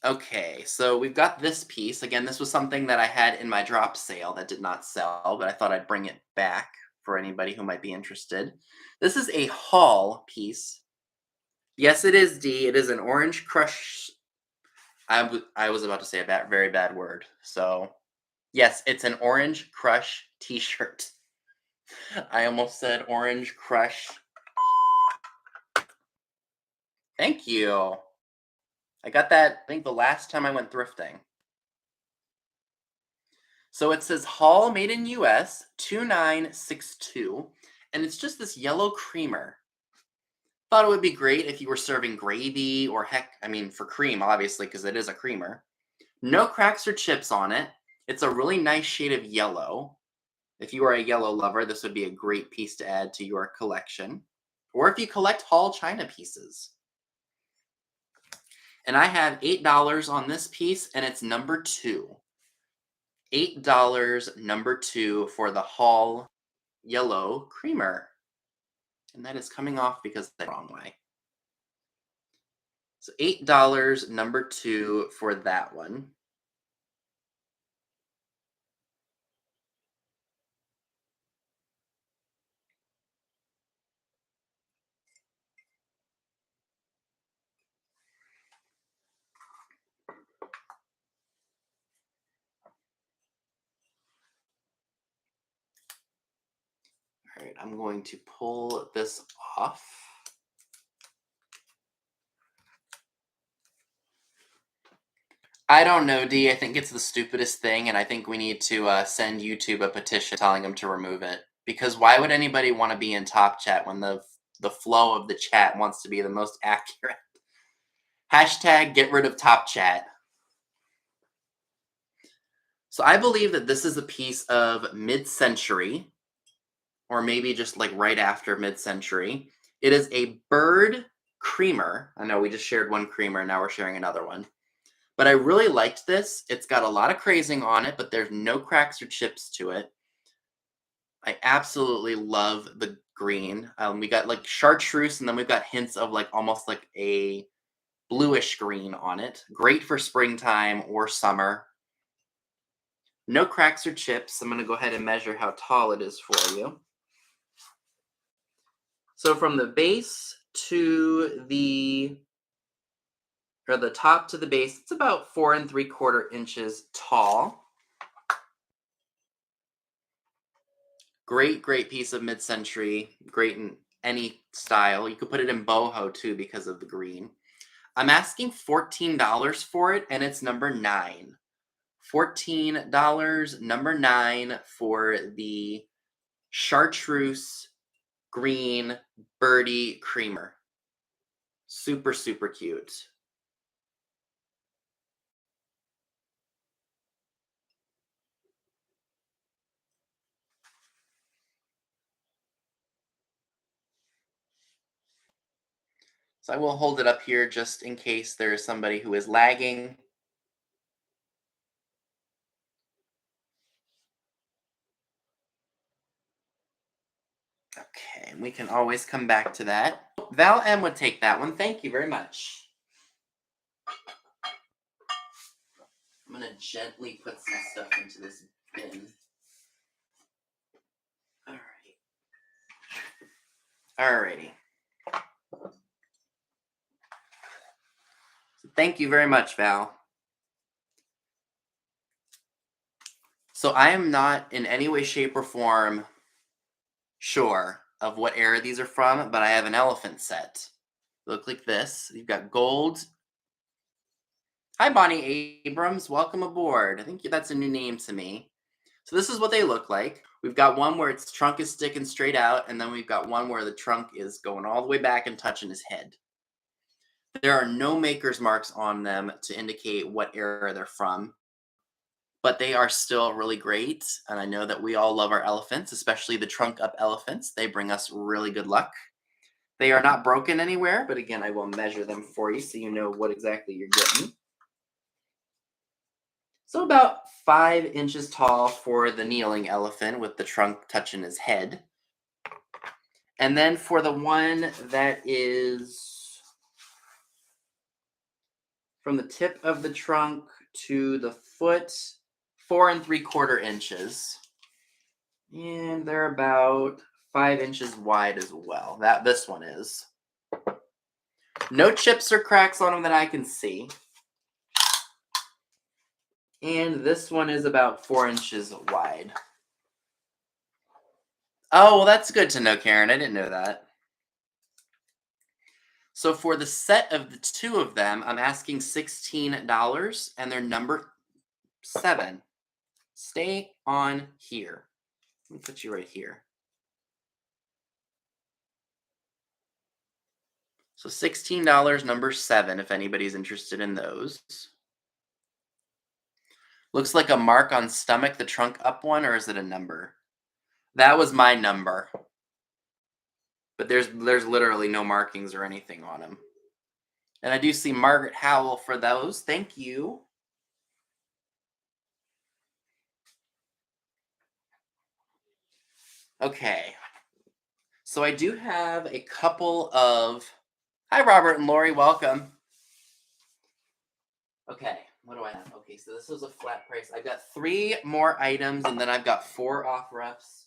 Okay, so we've got this piece. Again, this was something that I had in my drop sale that did not sell, but I thought I'd bring it back for anybody who might be interested. This is a haul piece. Yes, it is, D. It is an orange crush. I was about to say a very bad word. So, yes, it's an orange crush t-shirt. I almost said orange crush. Thank you. I got that, I think, the last time I went thrifting. So it says Hall made in US 2962, and it's just this yellow creamer. Thought it would be great if you were serving gravy or for cream, obviously, because it is a creamer. No cracks or chips on it. It's a really nice shade of yellow. If you are a yellow lover, this would be a great piece to add to your collection. Or if you collect Hall China pieces. And I have $8 on this piece, and it's number 2. $8, number 2 for the Hall yellow creamer. And that is coming off because the wrong way. So $8, number 2 for that one. All right, I'm going to pull this off. I don't know, D. I think it's the stupidest thing, and I think we need to send YouTube a petition telling them to remove it. Because why would anybody want to be in Top Chat when the the flow of the chat wants to be the most accurate. Hashtag get rid of top chat. So I believe that this is a piece of mid-century, or maybe just like right after mid-century. It is a bird creamer. I know we just shared one creamer, now we're sharing another one. But I really liked this. It's got a lot of crazing on it, but there's no cracks or chips to it. I absolutely love the green. We got like chartreuse, and then we've got hints of like almost like a bluish green on it. Great for springtime or summer. No cracks or chips. I'm going to go ahead and measure how tall it is for you. So from the base to the top to the base, it's about 4 3/4 inches tall. Great piece of mid-century. Great in any style. You could put it in boho too because of the green. I'm asking $14 for it, and it's number 9. $14, number 9 for the chartreuse green birdie creamer. Super cute. So I will hold it up here just in case there is somebody who is lagging. Okay, we can always come back to that. Val M would take that one. Thank you very much. I'm going to gently put some stuff into this bin. Alrighty. So thank you very much, Val. So I am not in any way, shape, or form sure of what era these are from, but I have an elephant set. They look like this. You've got gold. Hi, Bonnie Abrams. Welcome aboard. I think that's a new name to me. So this is what they look like. We've got one where its trunk is sticking straight out, and then we've got one where the trunk is going all the way back and touching his head. There are no maker's marks on them to indicate what era they're from, but they are still really great. And I know that we all love our elephants, especially the trunk up elephants. They bring us really good luck. They are not broken anywhere, but again, I will measure them for you so you know what exactly you're getting. So about 5 inches tall for the kneeling elephant with the trunk touching his head. And then for the one that is from the tip of the trunk to the foot, 4 3/4 inches. And they're about 5 inches wide as well. This one is. No chips or cracks on them that I can see. And this one is about 4 inches wide. Oh, well, that's good to know, Karen. I didn't know that. So for the set of the two of them, I'm asking $16, and they're number 7. Stay on here. Let me put you right here. So $16, number 7, if anybody's interested in those. Looks like a mark on stomach, the trunk up one, or is it a number? That was my number. But there's literally no markings or anything on them. And I do see Margaret Howell for those. Thank you. Okay. So I do have a couple of... Hi, Robert and Lori. Welcome. Okay. What do I have? Okay, so this was a flat price. I've got 3 more items, and then I've got 4 off reps.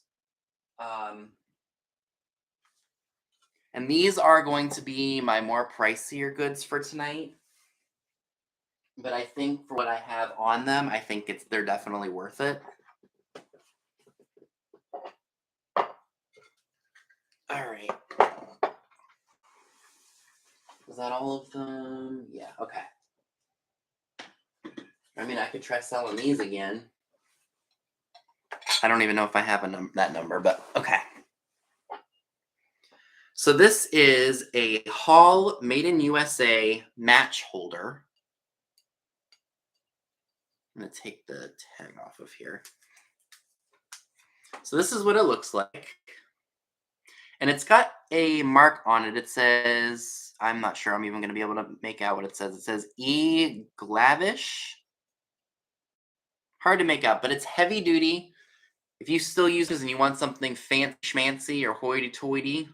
And these are going to be my more pricier goods for tonight. But I think for what I have on them, I think they're definitely worth it. All right. Is that all of them? Yeah, okay. I mean, I could try selling these again. I don't even know if I have that number, but okay. So this is a Hall Made in USA match holder. I'm going to take the tag off of here. So this is what it looks like. And it's got a mark on it. It says, I'm not sure I'm even going to be able to make out what it says. It says E. Glavish. Hard to make out, but it's heavy duty. If you still use this and you want something fancy schmancy or hoity-toity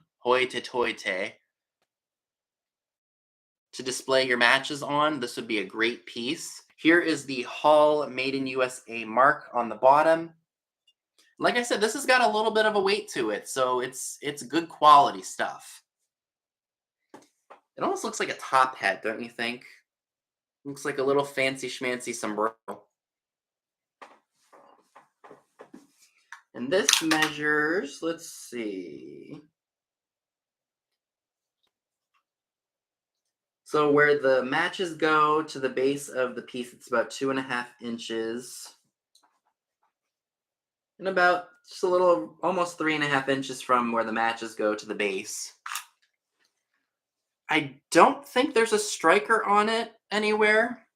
to display your matches on, this would be a great piece. Here is the Hall Made in USA mark on the bottom. Like I said, this has got a little bit of a weight to it, so it's good quality stuff. It almost looks like a top hat, don't you think? Looks like a little fancy schmancy sombrero. And this measures, let's see. So where the matches go to the base of the piece, it's about 2.5 inches. And about just a little, almost 3.5 inches from where the matches go to the base. I don't think there's a striker on it anywhere.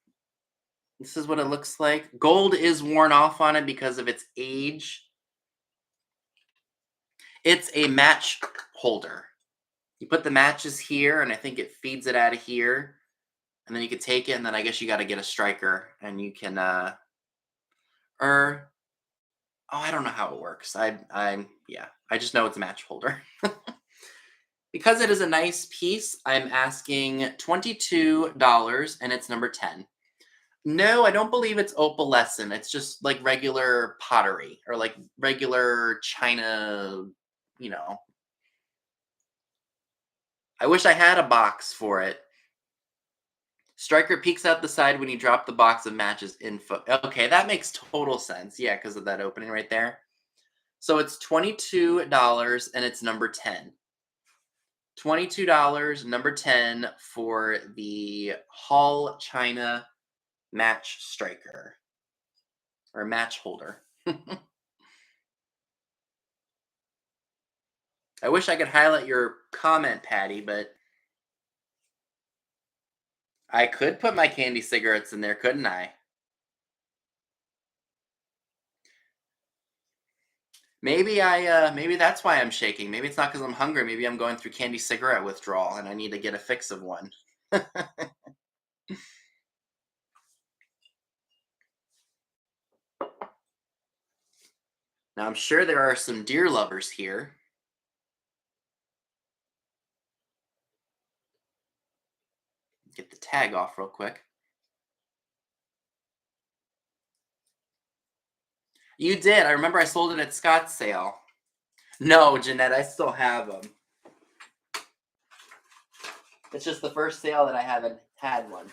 This is what it looks like. Gold is worn off on it because of its age. It's a match holder. You put the matches here, and I think it feeds it out of here. And then you could take it, and then I guess you got to get a striker, and you can, I don't know how it works. Yeah, I just know it's a match holder. Because it is a nice piece, I'm asking $22, and it's number 10. No, I don't believe it's opalescent. It's just like regular pottery or like regular china, you know. I wish I had a box for it. Striker peeks out the side when you drop the box of matches info. Okay, that makes total sense. Yeah, because of that opening right there. So it's $22 and it's number 10. $22, number 10 for the Hall China match striker or match holder. I wish I could highlight your comment, Patty, but I could put my candy cigarettes in there, couldn't I? Maybe maybe that's why I'm shaking. Maybe it's not because I'm hungry. Maybe I'm going through candy cigarette withdrawal and I need to get a fix of one. Now I'm sure there are some deer lovers here. Get the tag off real quick. You did. I remember I sold it at Scott's sale. No, Jeanette, I still have them. It's just the first sale that I haven't had one.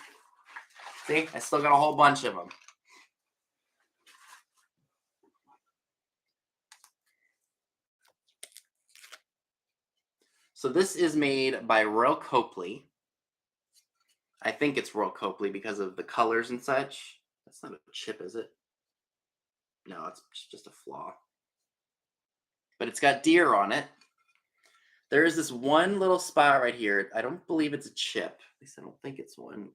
See, I still got a whole bunch of them. So this is made by Royal Copley. I think it's Royal Copley because of the colors and such. That's not a chip, is it? No, it's just a flaw. But it's got deer on it. There is this one little spot right here. I don't believe it's a chip. At least I don't think it's one.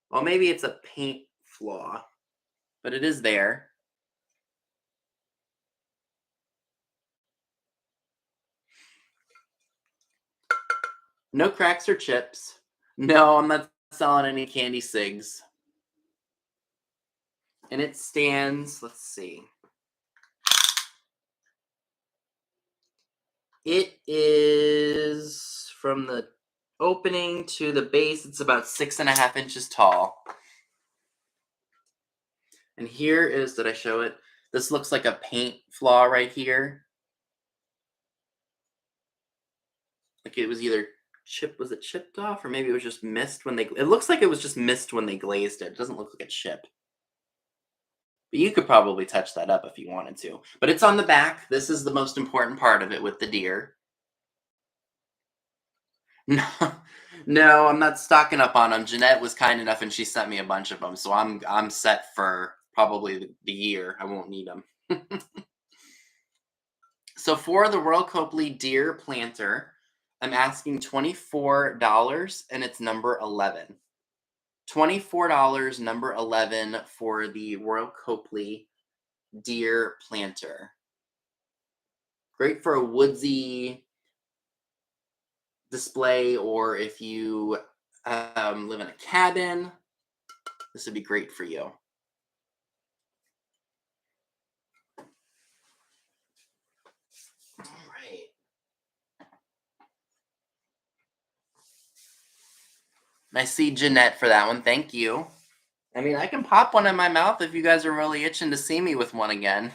Well, maybe it's a paint flaw, but it is there. No cracks or chips. No, I'm not selling any candy cigs. And it stands, let's see. It is from the opening to the base, it's about 6.5 inches tall. And here is, did I show it? This looks like a paint flaw right here. Like it was either was it chipped off or maybe it was just missed when it looks like it was just missed when they glazed it. It doesn't look like a chip. But you could probably touch that up if you wanted to. But it's on the back. This is the most important part of it with the deer. No, no, I'm not stocking up on them. Jeanette was kind enough and she sent me a bunch of them. So I'm set for probably the year. I won't need them. So for the Royal Copley deer planter, I'm asking $24 and it's number 11. $24, number 11 for the Royal Copley deer planter. Great for a woodsy display, or if you live in a cabin, this would be great for you. All right. I see Jeanette for that one. Thank you. I mean, I can pop one in my mouth if you guys are really itching to see me with one again.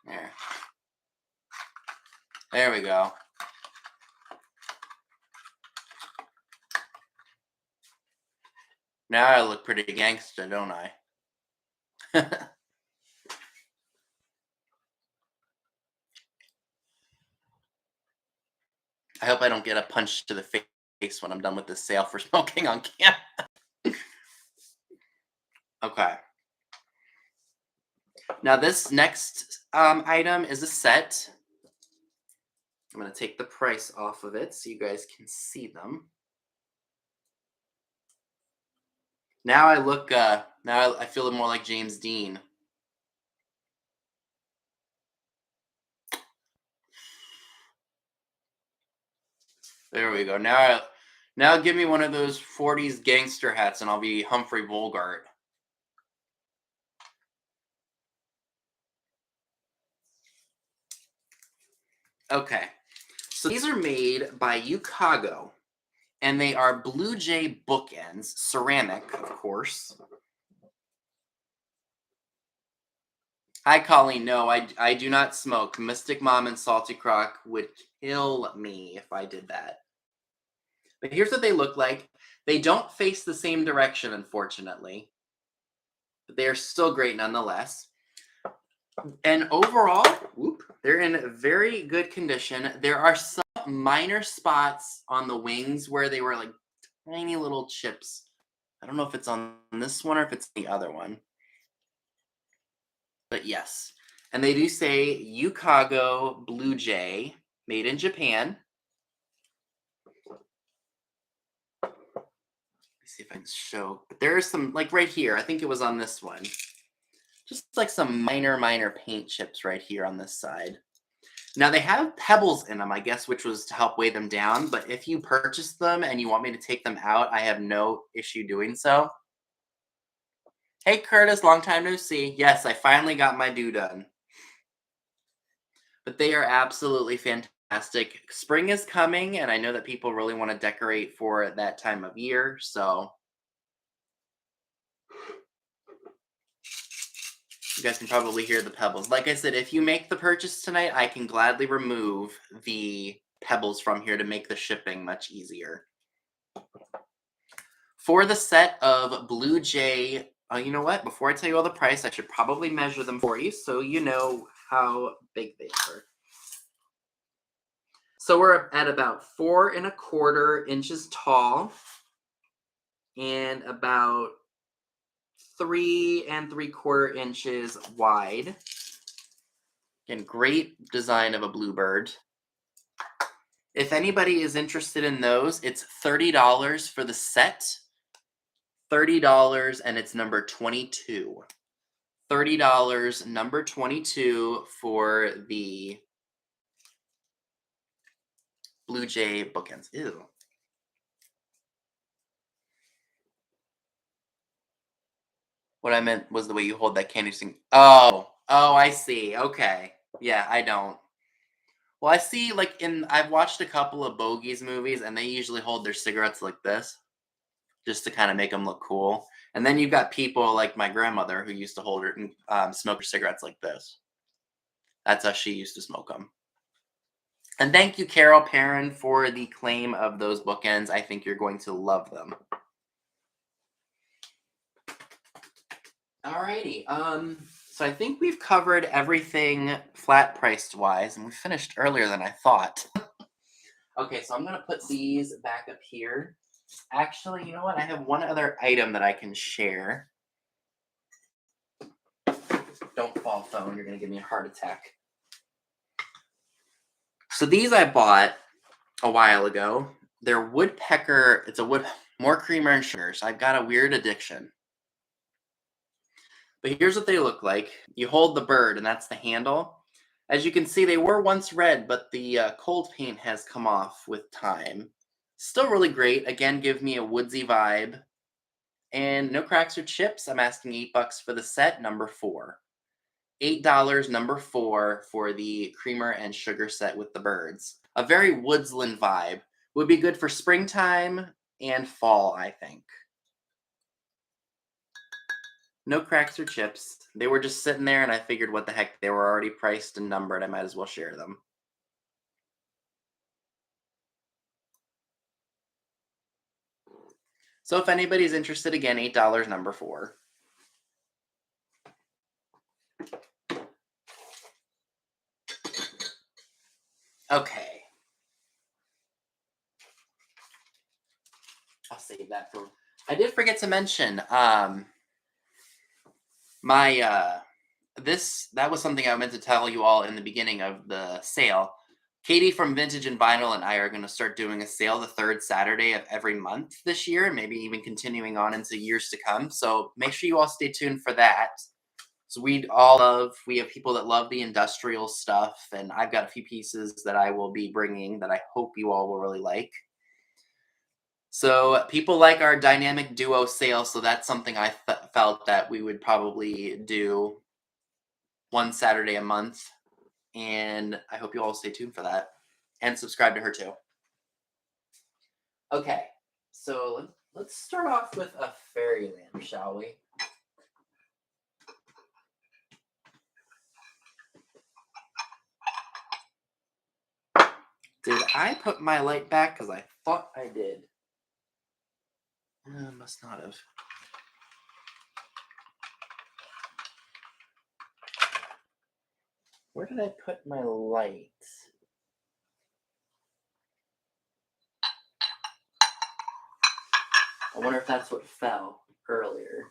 There. There we go. Now I look pretty gangster, don't I? I hope I don't get a punch to the face when I'm done with this sale for smoking on camera. Okay. Now this next item is a set. I'm going to take the price off of it so you guys can see them. Now I look, now I feel more like James Dean. There we go. Now give me one of those 40s gangster hats and I'll be Humphrey Bogart. Okay. So these are made by Ukago, and they are Blue Jay bookends, ceramic, of course. Hi, Colleen. No, I do not smoke. Mystic Mom and Salty Croc would kill me if I did that. But here's what they look like. They don't face the same direction, unfortunately. But they are still great nonetheless. And overall, they're in very good condition. There are some minor spots on the wings where they were like tiny little chips. I don't know if it's on this one or if it's the other one. But yes. And they do say Ukago Blue Jay, made in Japan. Let me see if I can show. But there is some, like right here, I think it was on this one. Just like some minor paint chips right here on this side. Now they have pebbles in them, I guess, which was to help weigh them down. But if you purchase them and you want me to take them out, I have no issue doing so. Hey, Curtis, long time no see. Yes, I finally got my do done. But they are absolutely fantastic. Spring is coming, and I know that people really want to decorate for that time of year, so you guys can probably hear the pebbles. Like I said, if you make the purchase tonight, I can gladly remove the pebbles from here to make the shipping much easier. For the set of Blue Jay, you know what? Before I tell you all the price, I should probably measure them for you so you know how big they are. So we're at about 4 1/4 inches tall and about 3 3/4 inches wide. Again, great design of a bluebird. If anybody is interested in those, it's $30 for the set. $30 and it's number 22. $30, number 22 for the Blue Jay bookends. Ew. What I meant was the way you hold that candy thing. Oh, I see. Okay. Yeah, I don't. Well, I see, like, I've watched a couple of Bogies movies, and they usually hold their cigarettes like this, just to kind of make them look cool. And then you've got people like my grandmother who used to hold her and smoke her cigarettes like this. That's how she used to smoke them. And thank you, Carol Perrin, for the claim of those bookends. I think you're going to love them. Alrighty. So I think we've covered everything flat priced wise, and we finished earlier than I thought. Okay, so I'm gonna put these back up here. Actually, you know what? I have one other item that I can share. Don't fall, phone. You're going to give me a heart attack. So these I bought a while ago. They're woodpecker. It's more creamer and sugar. So I've got a weird addiction. But here's what they look like. You hold the bird, and that's the handle. As you can see, they were once red, but the cold paint has come off with time. Still really great. Again, give me a woodsy vibe. And no cracks or chips. I'm asking $8 for the set, number 4. $8, number 4, for the creamer and sugar set with the birds. A very woodsland vibe. Would be good for springtime and fall, I think. No cracks or chips. They were just sitting there, and I figured, what the heck, they were already priced and numbered. I might as well share them. So if anybody's interested, again, $8, number 4. Okay. I'll save that for... I did forget to mention, that was something I meant to tell you all in the beginning of the sale. Katie from Vintage and Vinyl and I are going to start doing a sale the 3rd Saturday of every month this year, and maybe even continuing on into years to come. So make sure you all stay tuned for that. So we have people that love the industrial stuff, and I've got a few pieces that I will be bringing that I hope you all will really like. So people like our dynamic duo sale, so that's something I felt that we would probably do one Saturday a month, and I hope you all stay tuned for that and subscribe to her too. Okay, so let's start off with a fairy lamp, shall we? Did I put my light back? Because I thought I did. Must not have. Where did I put my light? I wonder if that's what fell earlier.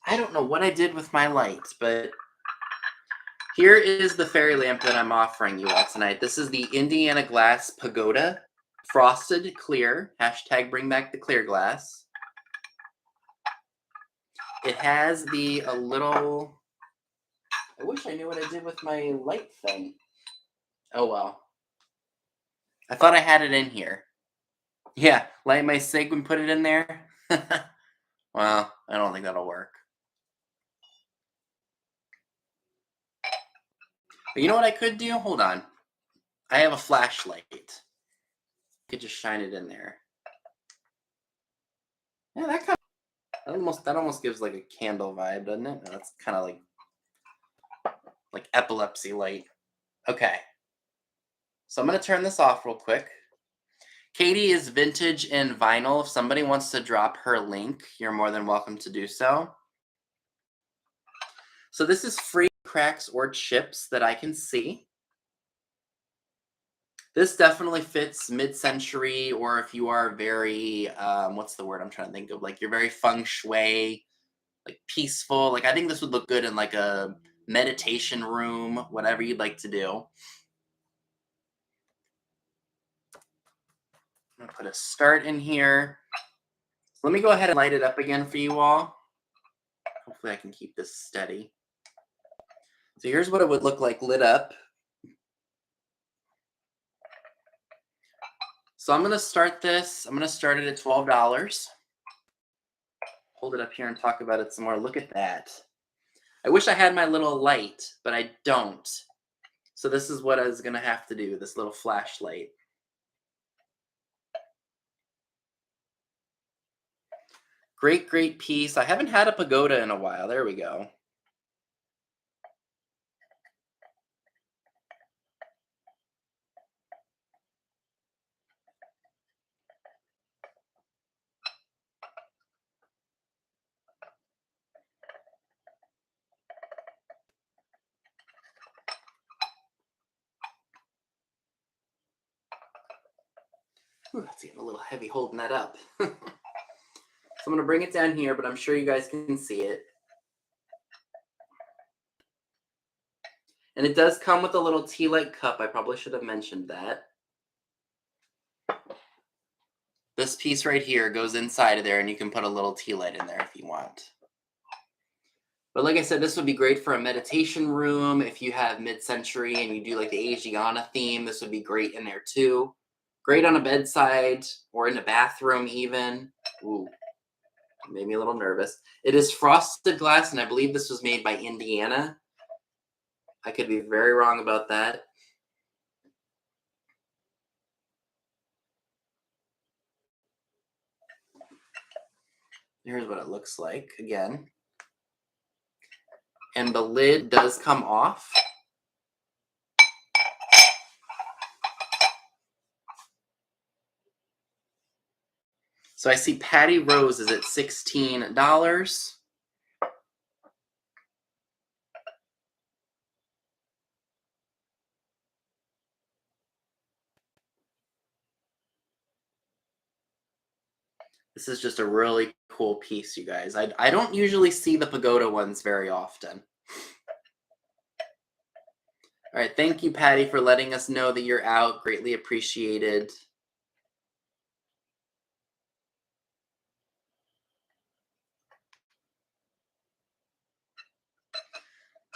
I don't know what I did with my lights, but here is the fairy lamp that I'm offering you all tonight. This is the Indiana Glass Pagoda, frosted clear, hashtag bring back the clear glass. It has a little, I wish I knew what I did with my light thing. Oh well. I thought I had it in here. Yeah, light my cig and put it in there. Well, I don't think that'll work. But you know what I could do? Hold on. I have a flashlight. I could just shine it in there. Yeah, that almost gives like a candle vibe, doesn't it? That's kind of like epilepsy light. Okay. So I'm going to turn this off real quick. Katie is Vintage and Vinyl. If somebody wants to drop her link, you're more than welcome to do so. So this is free cracks or chips that I can see. This definitely fits mid-century, or if you are very, what's the word I'm trying to think of? Like, you're very feng shui, like peaceful. Like, I think this would look good in like a meditation room, whatever you'd like to do. I'm going to put a start in here. Let me go ahead and light it up again for you all. Hopefully I can keep this steady. So here's what it would look like lit up. So I'm going to start this. I'm going to start it at $12. Hold it up here and talk about it some more. Look at that. I wish I had my little light, but I don't. So this is what I was going to have to do, this little flashlight. Great, great piece. I haven't had a pagoda in a while. There we go. Ooh, that's getting a little heavy holding that up. So I'm going to bring it down here, but I'm sure you guys can see it. And it does come with a little tea-light cup. I probably should have mentioned that. This piece right here goes inside of there, and you can put a little tea light in there if you want. But like I said, this would be great for a meditation room. If you have mid-century and you do like the Asiana theme, this would be great in there too. Great on a bedside or in a bathroom even. Ooh, made me a little nervous. It is frosted glass, and I believe this was made by Indiana. I could be very wrong about that. Here's what it looks like again. And the lid does come off. So I see Patty Rose is at $16. This is just a really cool piece, you guys. I don't usually see the pagoda ones very often. All right, thank you, Patty, for letting us know that you're out. Greatly appreciated.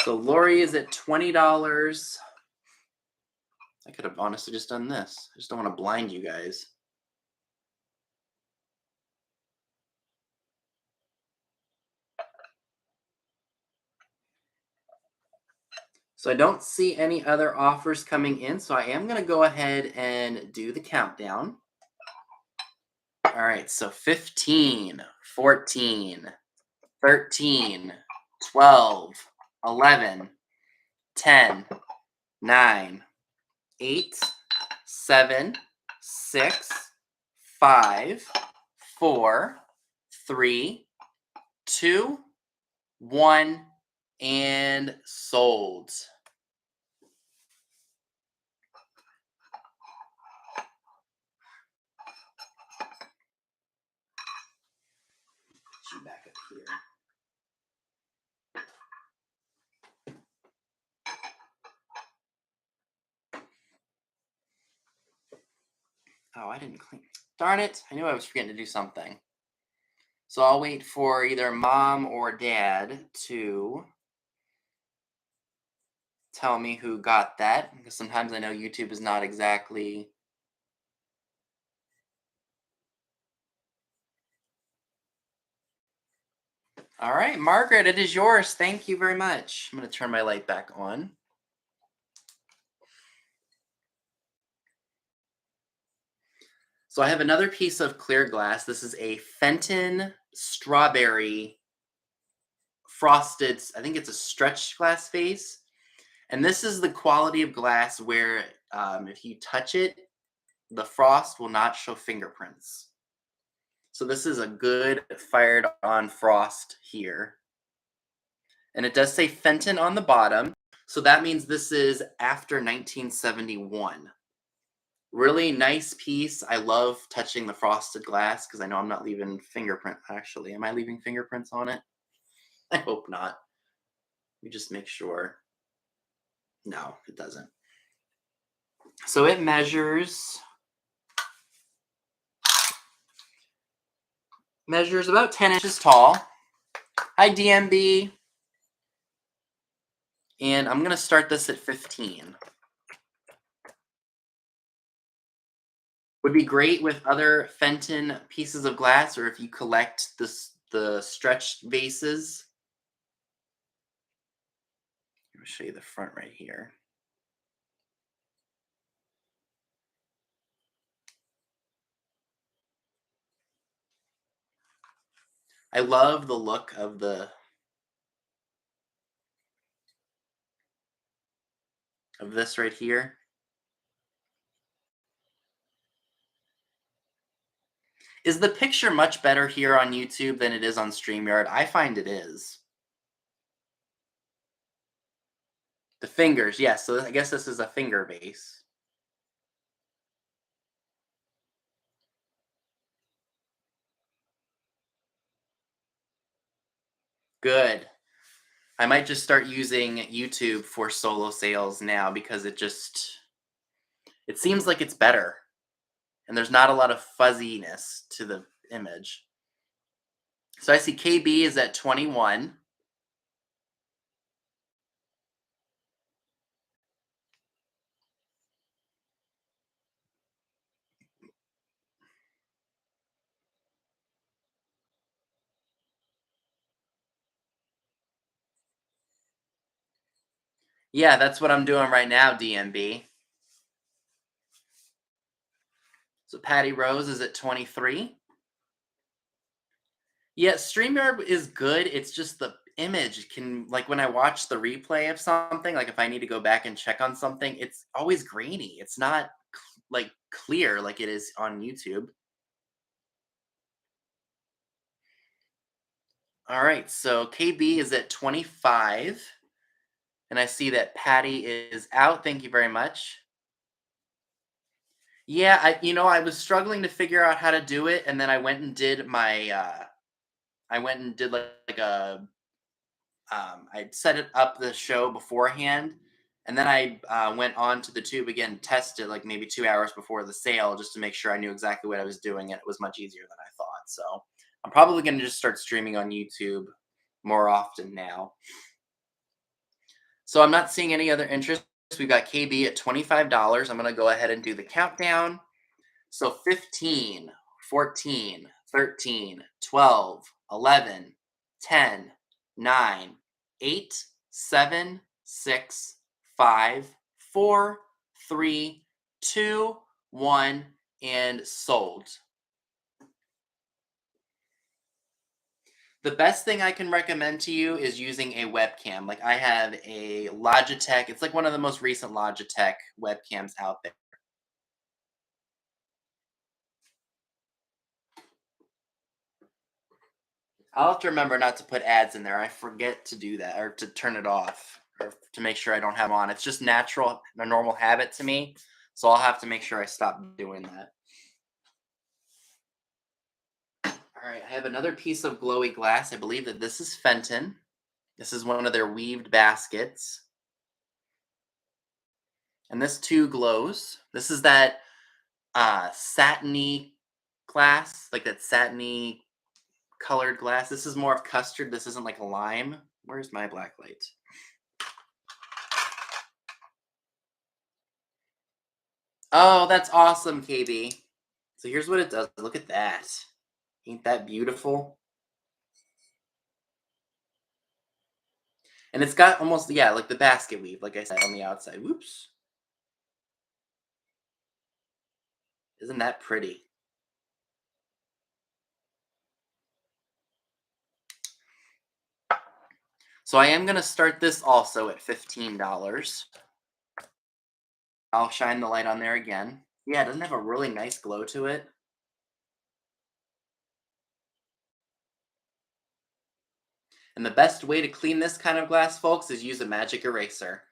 So Lori is at $20. I could have honestly just done this. I just don't want to blind you guys. So I don't see any other offers coming in, so I am going to go ahead and do the countdown. All right, so 15, 14, 13, 12, 11, 10, 9, 8, 7, 6, 5, 4, 3, 2, 1, and sold. Put you back up here. Oh, I didn't clean. Darn it. I knew I was forgetting to do something. So I'll wait for either mom or dad to tell me who got that, because sometimes I know YouTube is not exactly... All right, Margaret, it is yours. Thank you very much. I'm going to turn my light back on. So I have another piece of clear glass. This is a Fenton strawberry frosted, I think it's a stretched glass vase. And this is the quality of glass where if you touch it, the frost will not show fingerprints. So this is a good fired on frost here. And it does say Fenton on the bottom. So that means this is after 1971. Really nice piece. I love touching the frosted glass because I know I'm not leaving fingerprint. Actually, am I leaving fingerprints on it? I hope not. Let me just make sure. No, it doesn't. So it measures about 10 inches tall. Hi, DMB. And I'm going to start this at 15. Would be great with other Fenton pieces of glass, or if you collect the stretched vases. Let me show you the front right here. I love the look of this right here. Is the picture much better here on YouTube than it is on StreamYard? I find it is. The fingers, yes. So I guess this is a finger vase. Good. I might just start using YouTube for solo sales now because it seems like it's better and there's not a lot of fuzziness to the image. So I see KB is at 21. Yeah, that's what I'm doing right now, DMB. So Patty Rose is at 23. Yeah, StreamYard is good. It's just the image can, like, when I watch the replay of something, like if I need to go back and check on something, it's always grainy. It's not like clear like it is on YouTube. All right, so KB is at 25, and I see that Patty is out. Thank you very much. Yeah, I was struggling to figure out how to do it, and then I went and did I went and did like a I set it up the show beforehand, and then I went on to the tube again, tested like maybe 2 hours before the sale, just to make sure I knew exactly what I was doing, and it was much easier than I thought. So I'm probably going to just start streaming on YouTube more often now. So I'm not seeing any other interest. We've got KB at $25. I'm going to go ahead and do the countdown. So 15, 14, 13, 12, 11, 10, 9, 8, 7, 6, 5, 4, 3, 2, 1, and sold. The best thing I can recommend to you is using a webcam. Like I have a Logitech. It's like one of the most recent Logitech webcams out there. I'll have to remember not to put ads in there. I forget to do that or to turn it off or to make sure I don't have on. It's just a normal habit to me. So I'll have to make sure I stop doing that. All right, I have another piece of glowy glass. I believe that this is Fenton. This is one of their weaved baskets. And this too glows. This is that satiny glass, like that satiny colored glass. This is more of custard. This isn't like a lime. Where's my black light? Oh, that's awesome, KB. So here's what it does. Look at that. Ain't that beautiful? And it's got almost, yeah, like the basket weave, like I said, on the outside. Whoops. Isn't that pretty? So I am going to start this also at $15. I'll shine the light on there again. Yeah, it doesn't have a really nice glow to it. And the best way to clean this kind of glass, folks, is use a magic eraser.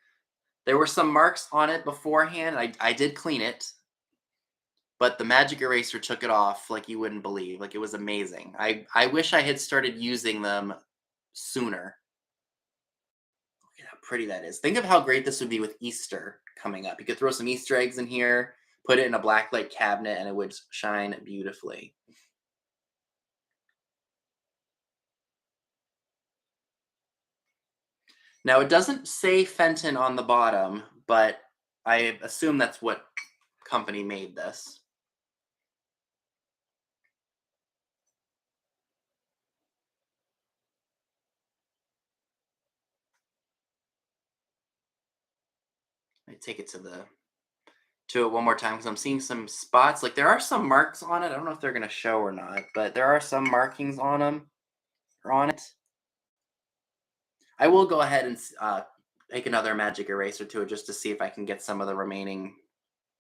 There were some marks on it beforehand. I did clean it, but the magic eraser took it off like you wouldn't believe. Like it was amazing. I wish I had started using them sooner. Look at how pretty that is. Think of how great this would be with Easter coming up. You could throw some Easter eggs in here, put it in a blacklight cabinet, and it would shine beautifully. Now it doesn't say Fenton on the bottom, but I assume that's what company made this. Let me take it to it one more time because I'm seeing some spots. Like there are some marks on it. I don't know if they're gonna show or not, but there are some markings on them or on it. I will go ahead and take another magic eraser to it just to see if I can get some of the remaining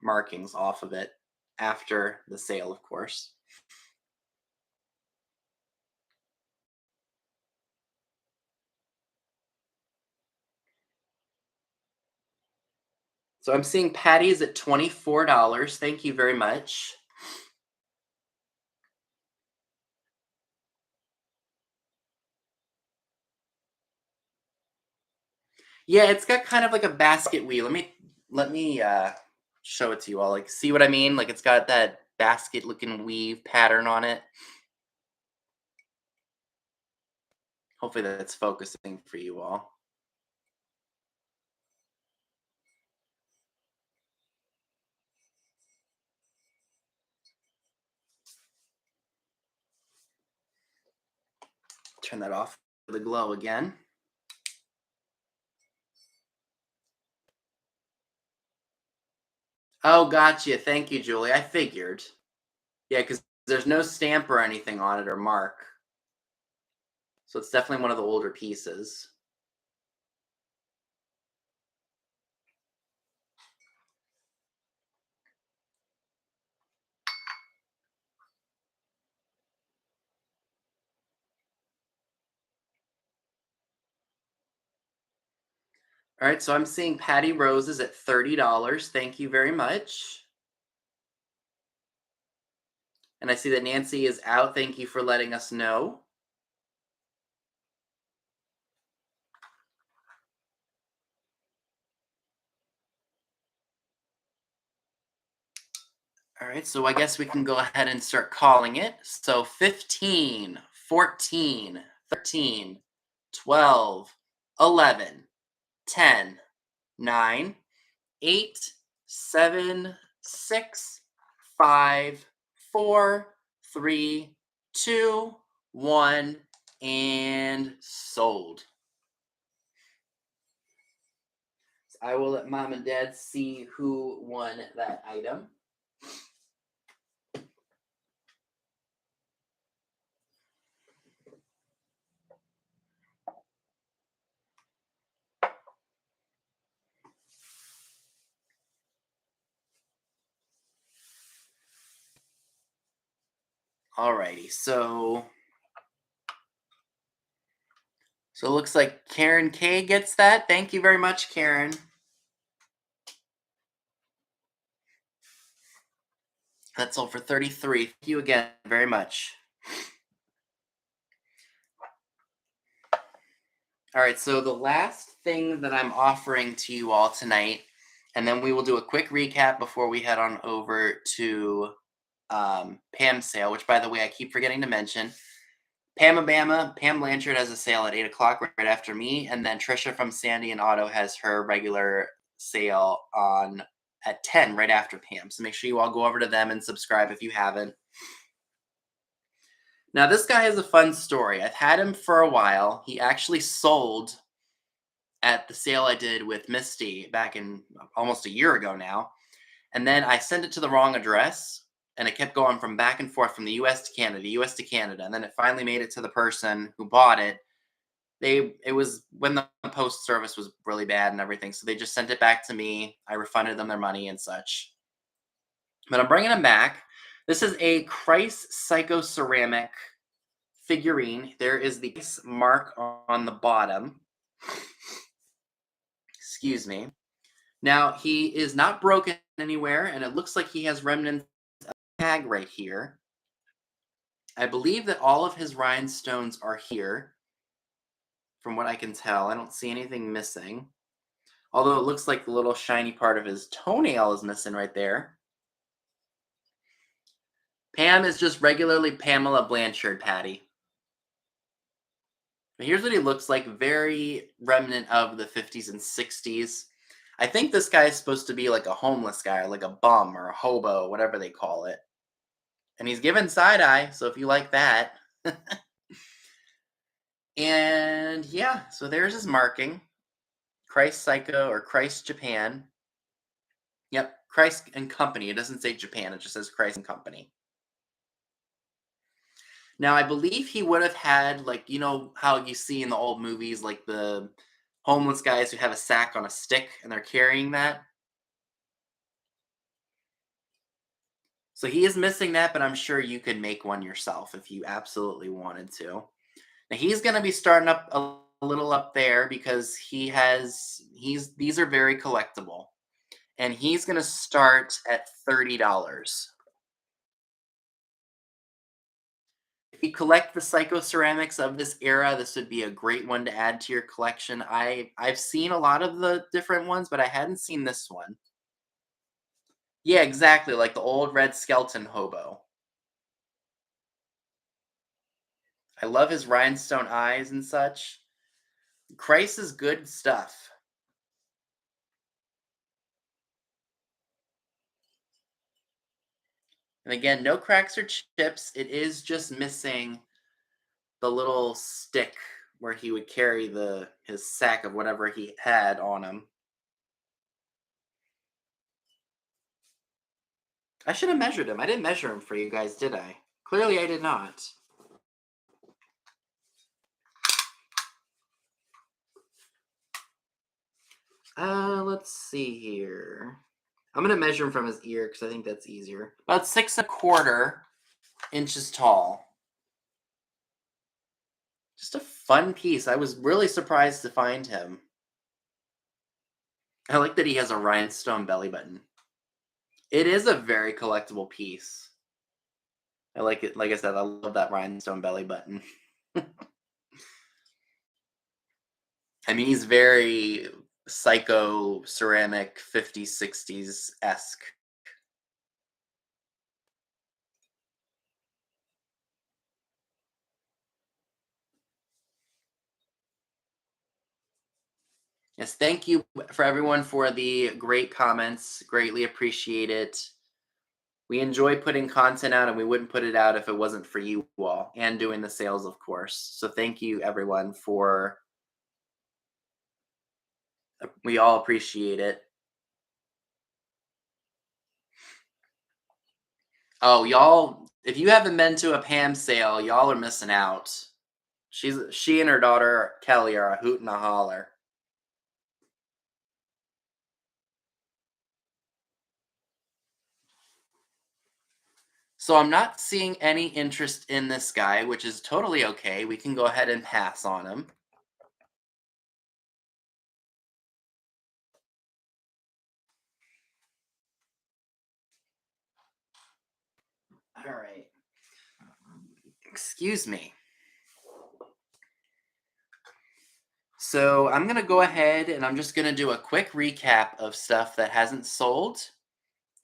markings off of it after the sale, of course. So I'm seeing Patty's at $24. Thank you very much. Yeah, it's got kind of like a basket weave. Let me show it to you all. Like, see what I mean? Like, it's got that basket looking weave pattern on it. Hopefully that's focusing for you all. Turn that off for the glow again. Oh, gotcha. Thank you, Julie. I figured. Yeah, because there's no stamp or anything on it or mark. So it's definitely one of the older pieces. All right, so I'm seeing Patty Roses at $30. Thank you very much. And I see that Nancy is out. Thank you for letting us know. All right, so I guess we can go ahead and start calling it. So 15, 14, 13, 12, 11, 10, 9, 8, 7, 6, 5, 4, 3, 2, 1, and sold. I will let mom and dad see who won that item. Alrighty, so it looks like Karen K gets that. Thank you very much, Karen. That's all for 33. Thank you again very much. All right, so the last thing that I'm offering to you all tonight, and then we will do a quick recap before we head on over to Pam's sale, which, by the way, I keep forgetting to mention. Pam Blanchard has a sale at 8 o'clock right after me, and then Trisha from Sandy and Otto has her regular sale on at 10 right after Pam. So make sure you all go over to them and subscribe if you haven't. Now, this guy has a fun story. I've had him for a while. He actually sold at the sale I did with Misty back in almost a year ago now. And then I sent it to the wrong address, and it kept going from back and forth from the US to Canada, US to Canada. And then it finally made it to the person who bought it. It was when the post service was really bad and everything. So they just sent it back to me. I refunded them their money and such. But I'm bringing them back. This is a Christ Psycho ceramic figurine. There is the mark on the bottom. Excuse me. Now, he is not broken anywhere, and it looks like he has remnants of a tag right here. I believe that all of his rhinestones are here, from what I can tell. I don't see anything missing. Although it looks like the little shiny part of his toenail is missing right there. Pam is just regularly Pamela Blanchard, Patty. But here's what he looks like, very remnant of the 50s and 60s. I think this guy is supposed to be like a homeless guy, or like a bum or a hobo, whatever they call it. And he's given side eye, so if you like that. And yeah, so there's his marking. Christ Psycho or Christ Japan. Yep, Christ and Company. It doesn't say Japan, it just says Christ and Company. Now, I believe he would have had, like, you know how you see in the old movies, like the homeless guys who have a sack on a stick and they're carrying that? So he is missing that, but I'm sure you could make one yourself if you absolutely wanted to. Now he's going to be starting up a little up there because these are very collectible. And he's going to start at $30. you collect the psycho ceramics of this era, this would be a great one to add to your collection. I've seen a lot of the different ones, but I hadn't seen this one. Yeah, exactly, like the old red skeleton hobo. I love his rhinestone eyes and such. Christ is good stuff. And again, no cracks or chips. It is just missing the little stick where he would carry his sack of whatever he had on him. I should have measured him. I didn't measure him for you guys, did I? Clearly I did not. Let's see here. I'm gonna measure him from his ear because I think that's easier. About 6¼ inches tall. Just a fun piece. I was really surprised to find him. I like that he has a rhinestone belly button. It is a very collectible piece. I like it. Like I said, I love that rhinestone belly button. I mean, he's very psycho ceramic 50s, 60s-esque. Yes, thank you for everyone for the great comments. Greatly appreciate it. We enjoy putting content out, and we wouldn't put it out if it wasn't for you all and doing the sales, of course. So thank you, everyone, for. We all appreciate it. Oh, y'all! If you haven't been to a Pam sale, y'all are missing out. She and her daughter Kelly are a hoot and a holler. So I'm not seeing any interest in this guy, which is totally okay. We can go ahead and pass on him. All right. Excuse me. So I'm going to go ahead and I'm just going to do a quick recap of stuff that hasn't sold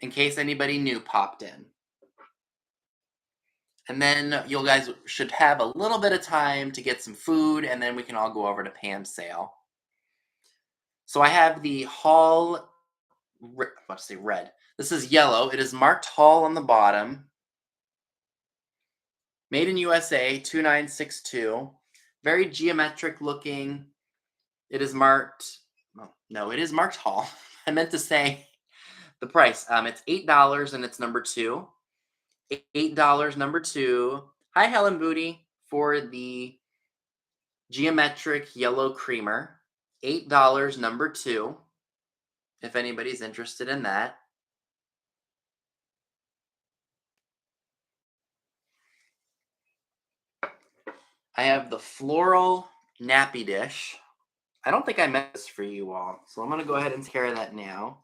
in case anybody new popped in. And then you guys should have a little bit of time to get some food, and then we can all go over to Pam's sale. So I have the Hall, let's say red. This is yellow. It is marked Hall on the bottom. Made in USA, 2962. Very geometric looking. It is marked, no, it is marked Hall. I meant to say the price. It's $8 and it's number 2. $8 number 2. Hi, Helen Booty, for the geometric yellow creamer. $8 number 2. If anybody's interested in that. I have the floral nappy dish. I don't think I meant this for you all, so I'm going to go ahead and take care of that now.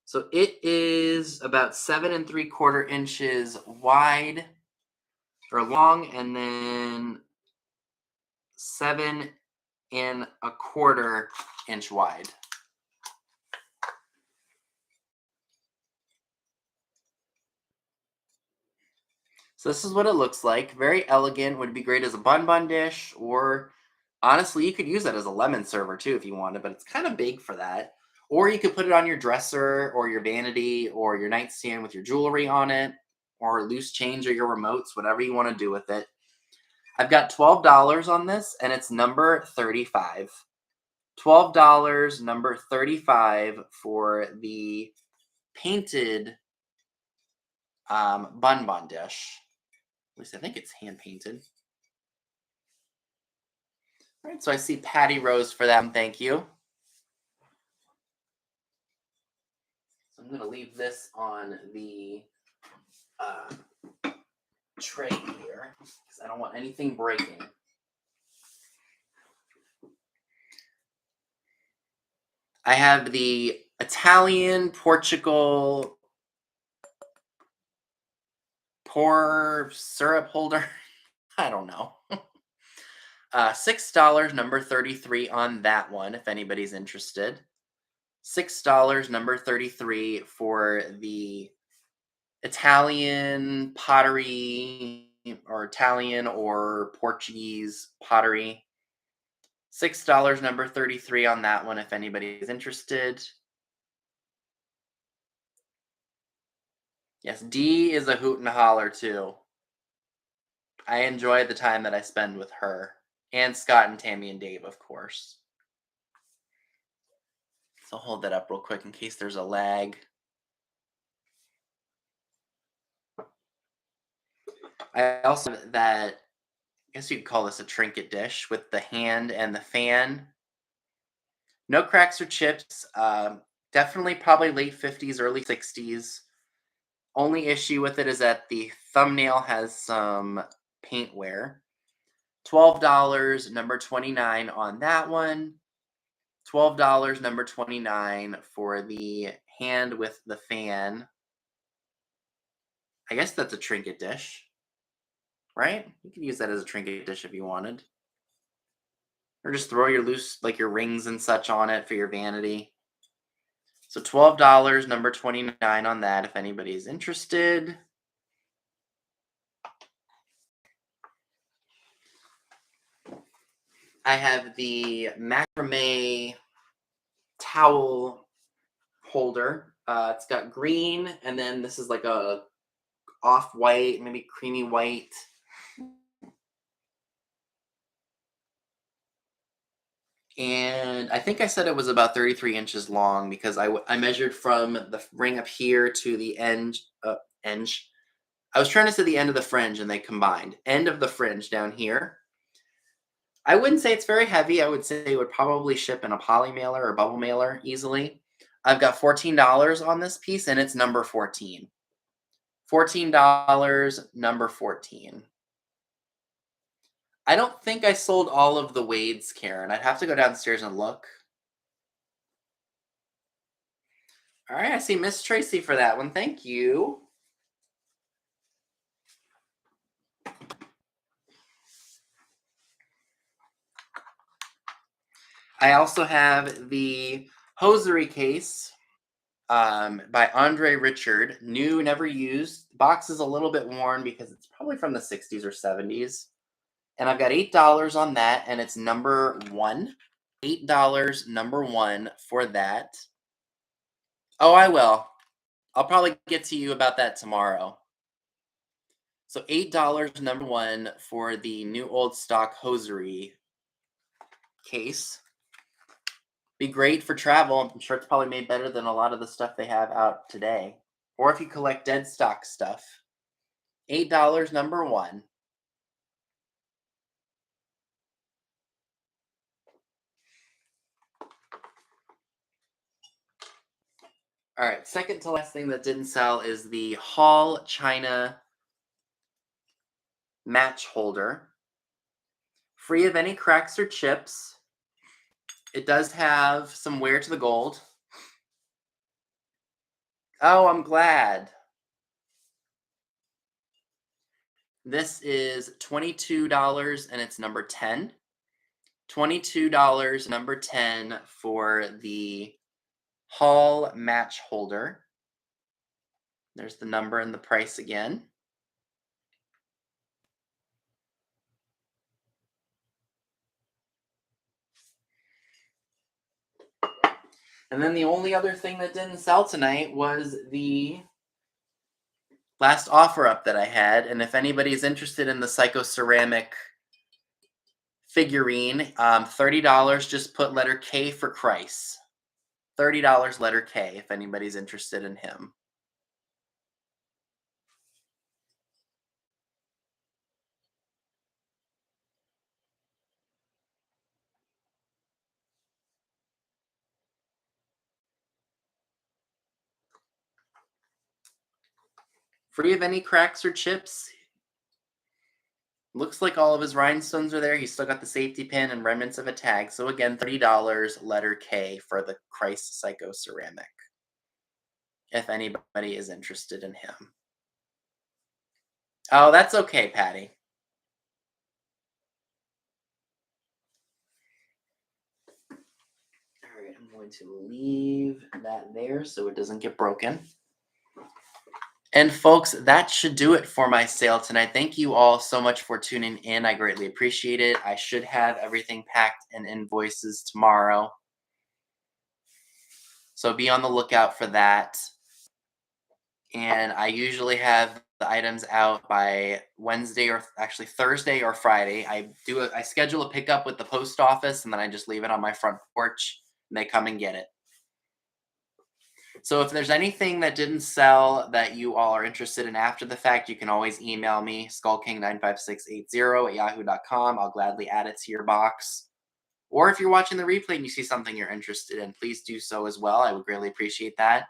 So it is about 7¾ inches wide or long, and then 7¼ inch wide. So this is what it looks like. Very elegant. Would be great as a bun dish, or honestly, you could use that as a lemon server too if you wanted, but it's kind of big for that. Or you could put it on your dresser or your vanity or your nightstand with your jewelry on it, or loose change or your remotes, whatever you want to do with it. I've got $12 on this, and it's number 35. $12, number 35 for the painted bun dish. At least I think it's hand painted. All right, so I see Patty Rose for that. Thank you. So I'm going to leave this on the tray here because I don't want anything breaking. I have the Italian, Portugal pour syrup holder. I don't know. $6, number 33 on that one, if anybody's interested. $6, number 33 for the Italian pottery or Italian or Portuguese pottery. $6, number 33 on that one, if anybody's interested. Yes, D is a hoot and holler too. I enjoy the time that I spend with her. And Scott and Tammy and Dave, of course. So I'll hold that up real quick in case there's a lag. I also have that, I guess you could call this a trinket dish with the hand and the fan. No cracks or chips. Definitely probably late 50s, early 60s. Only issue with it is that the thumbnail has some paint wear. $12, number 29 on that one. $12, number 29 for the hand with the fan. I guess that's a trinket dish, right? You can use that as a trinket dish if you wanted. Or just throw your loose, like your rings and such on it for your vanity. So $12, number 29 on that, if anybody's interested. I have the macrame towel holder. It's got green, and then this is like a off-white, maybe creamy white. And I think I said it was about 33 inches long because I measured from the ring up here to the end. I was trying to say the end of the fringe, and they combined. End of the fringe down here. I wouldn't say it's very heavy. I would say it would probably ship in a poly mailer or bubble mailer easily. I've got $14 on this piece, and it's number 14. $14, number 14. I don't think I sold all of the Wades, Karen. I'd have to go downstairs and look. All right, I see Miss Tracy for that one. Thank you. I also have the hosiery case by Andre Richard. New, never used. The box is a little bit worn because it's probably from the 60s or 70s. And I've got $8 on that, and it's number 1. $8, number 1 for that. Oh, I will. I'll probably get to you about that tomorrow. So $8, number 1 for the new old stock hosiery case. Be great for travel. I'm sure it's probably made better than a lot of the stuff they have out today. Or if you collect dead stock stuff. $8, number 1. All right, second to last thing that didn't sell is the Hall China match holder. Free of any cracks or chips. It does have some wear to the gold. Oh, I'm glad. This is $22 and it's number 10. $22, number 10 for the Hall match holder. There's the number and the price again. And then the only other thing that didn't sell tonight was the last offer up that I had. And if anybody's interested in the Psycho Ceramic figurine, $30, just put letter K for Christ. $30, letter K, if anybody's interested in him. Free of any cracks or chips. Looks like all of his rhinestones are there. He's still got the safety pin and remnants of a tag. So again, $30, letter K for the Christ Psycho Ceramic. If anybody is interested in him. Oh, that's okay, Patty. All right, I'm going to leave that there so it doesn't get broken. And folks, that should do it for my sale tonight. Thank you all so much for tuning in. I greatly appreciate it. I should have everything packed and invoices tomorrow. So be on the lookout for that. And I usually have the items out by Wednesday or actually Thursday or Friday. I schedule a pickup with the post office and then I just leave it on my front porch and they come and get it. So if there's anything that didn't sell that you all are interested in after the fact, you can always email me, skullking95680 at yahoo.com. I'll gladly add it to your box. Or if you're watching the replay and you see something you're interested in, please do so as well. I would greatly appreciate that.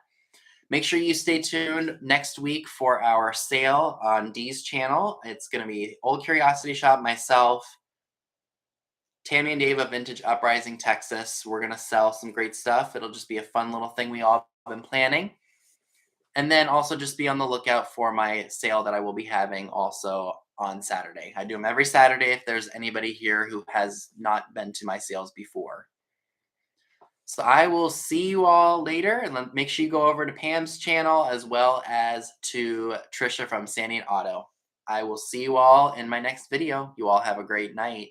Make sure you stay tuned next week for our sale on Dee's channel. It's going to be Old Curiosity Shop, myself, Tammy and Dave of Vintage Uprising, Texas. We're going to sell some great stuff. It'll just be a fun little thing we all have been planning. And then also just be on the lookout for my sale that I will be having also on Saturday. I do them every Saturday if there's anybody here who has not been to my sales before. So I will see you all later, and then make sure you go over to Pam's channel as well as to Trisha from Sandy and Otto. I will see you all in my next video. You all have a great night.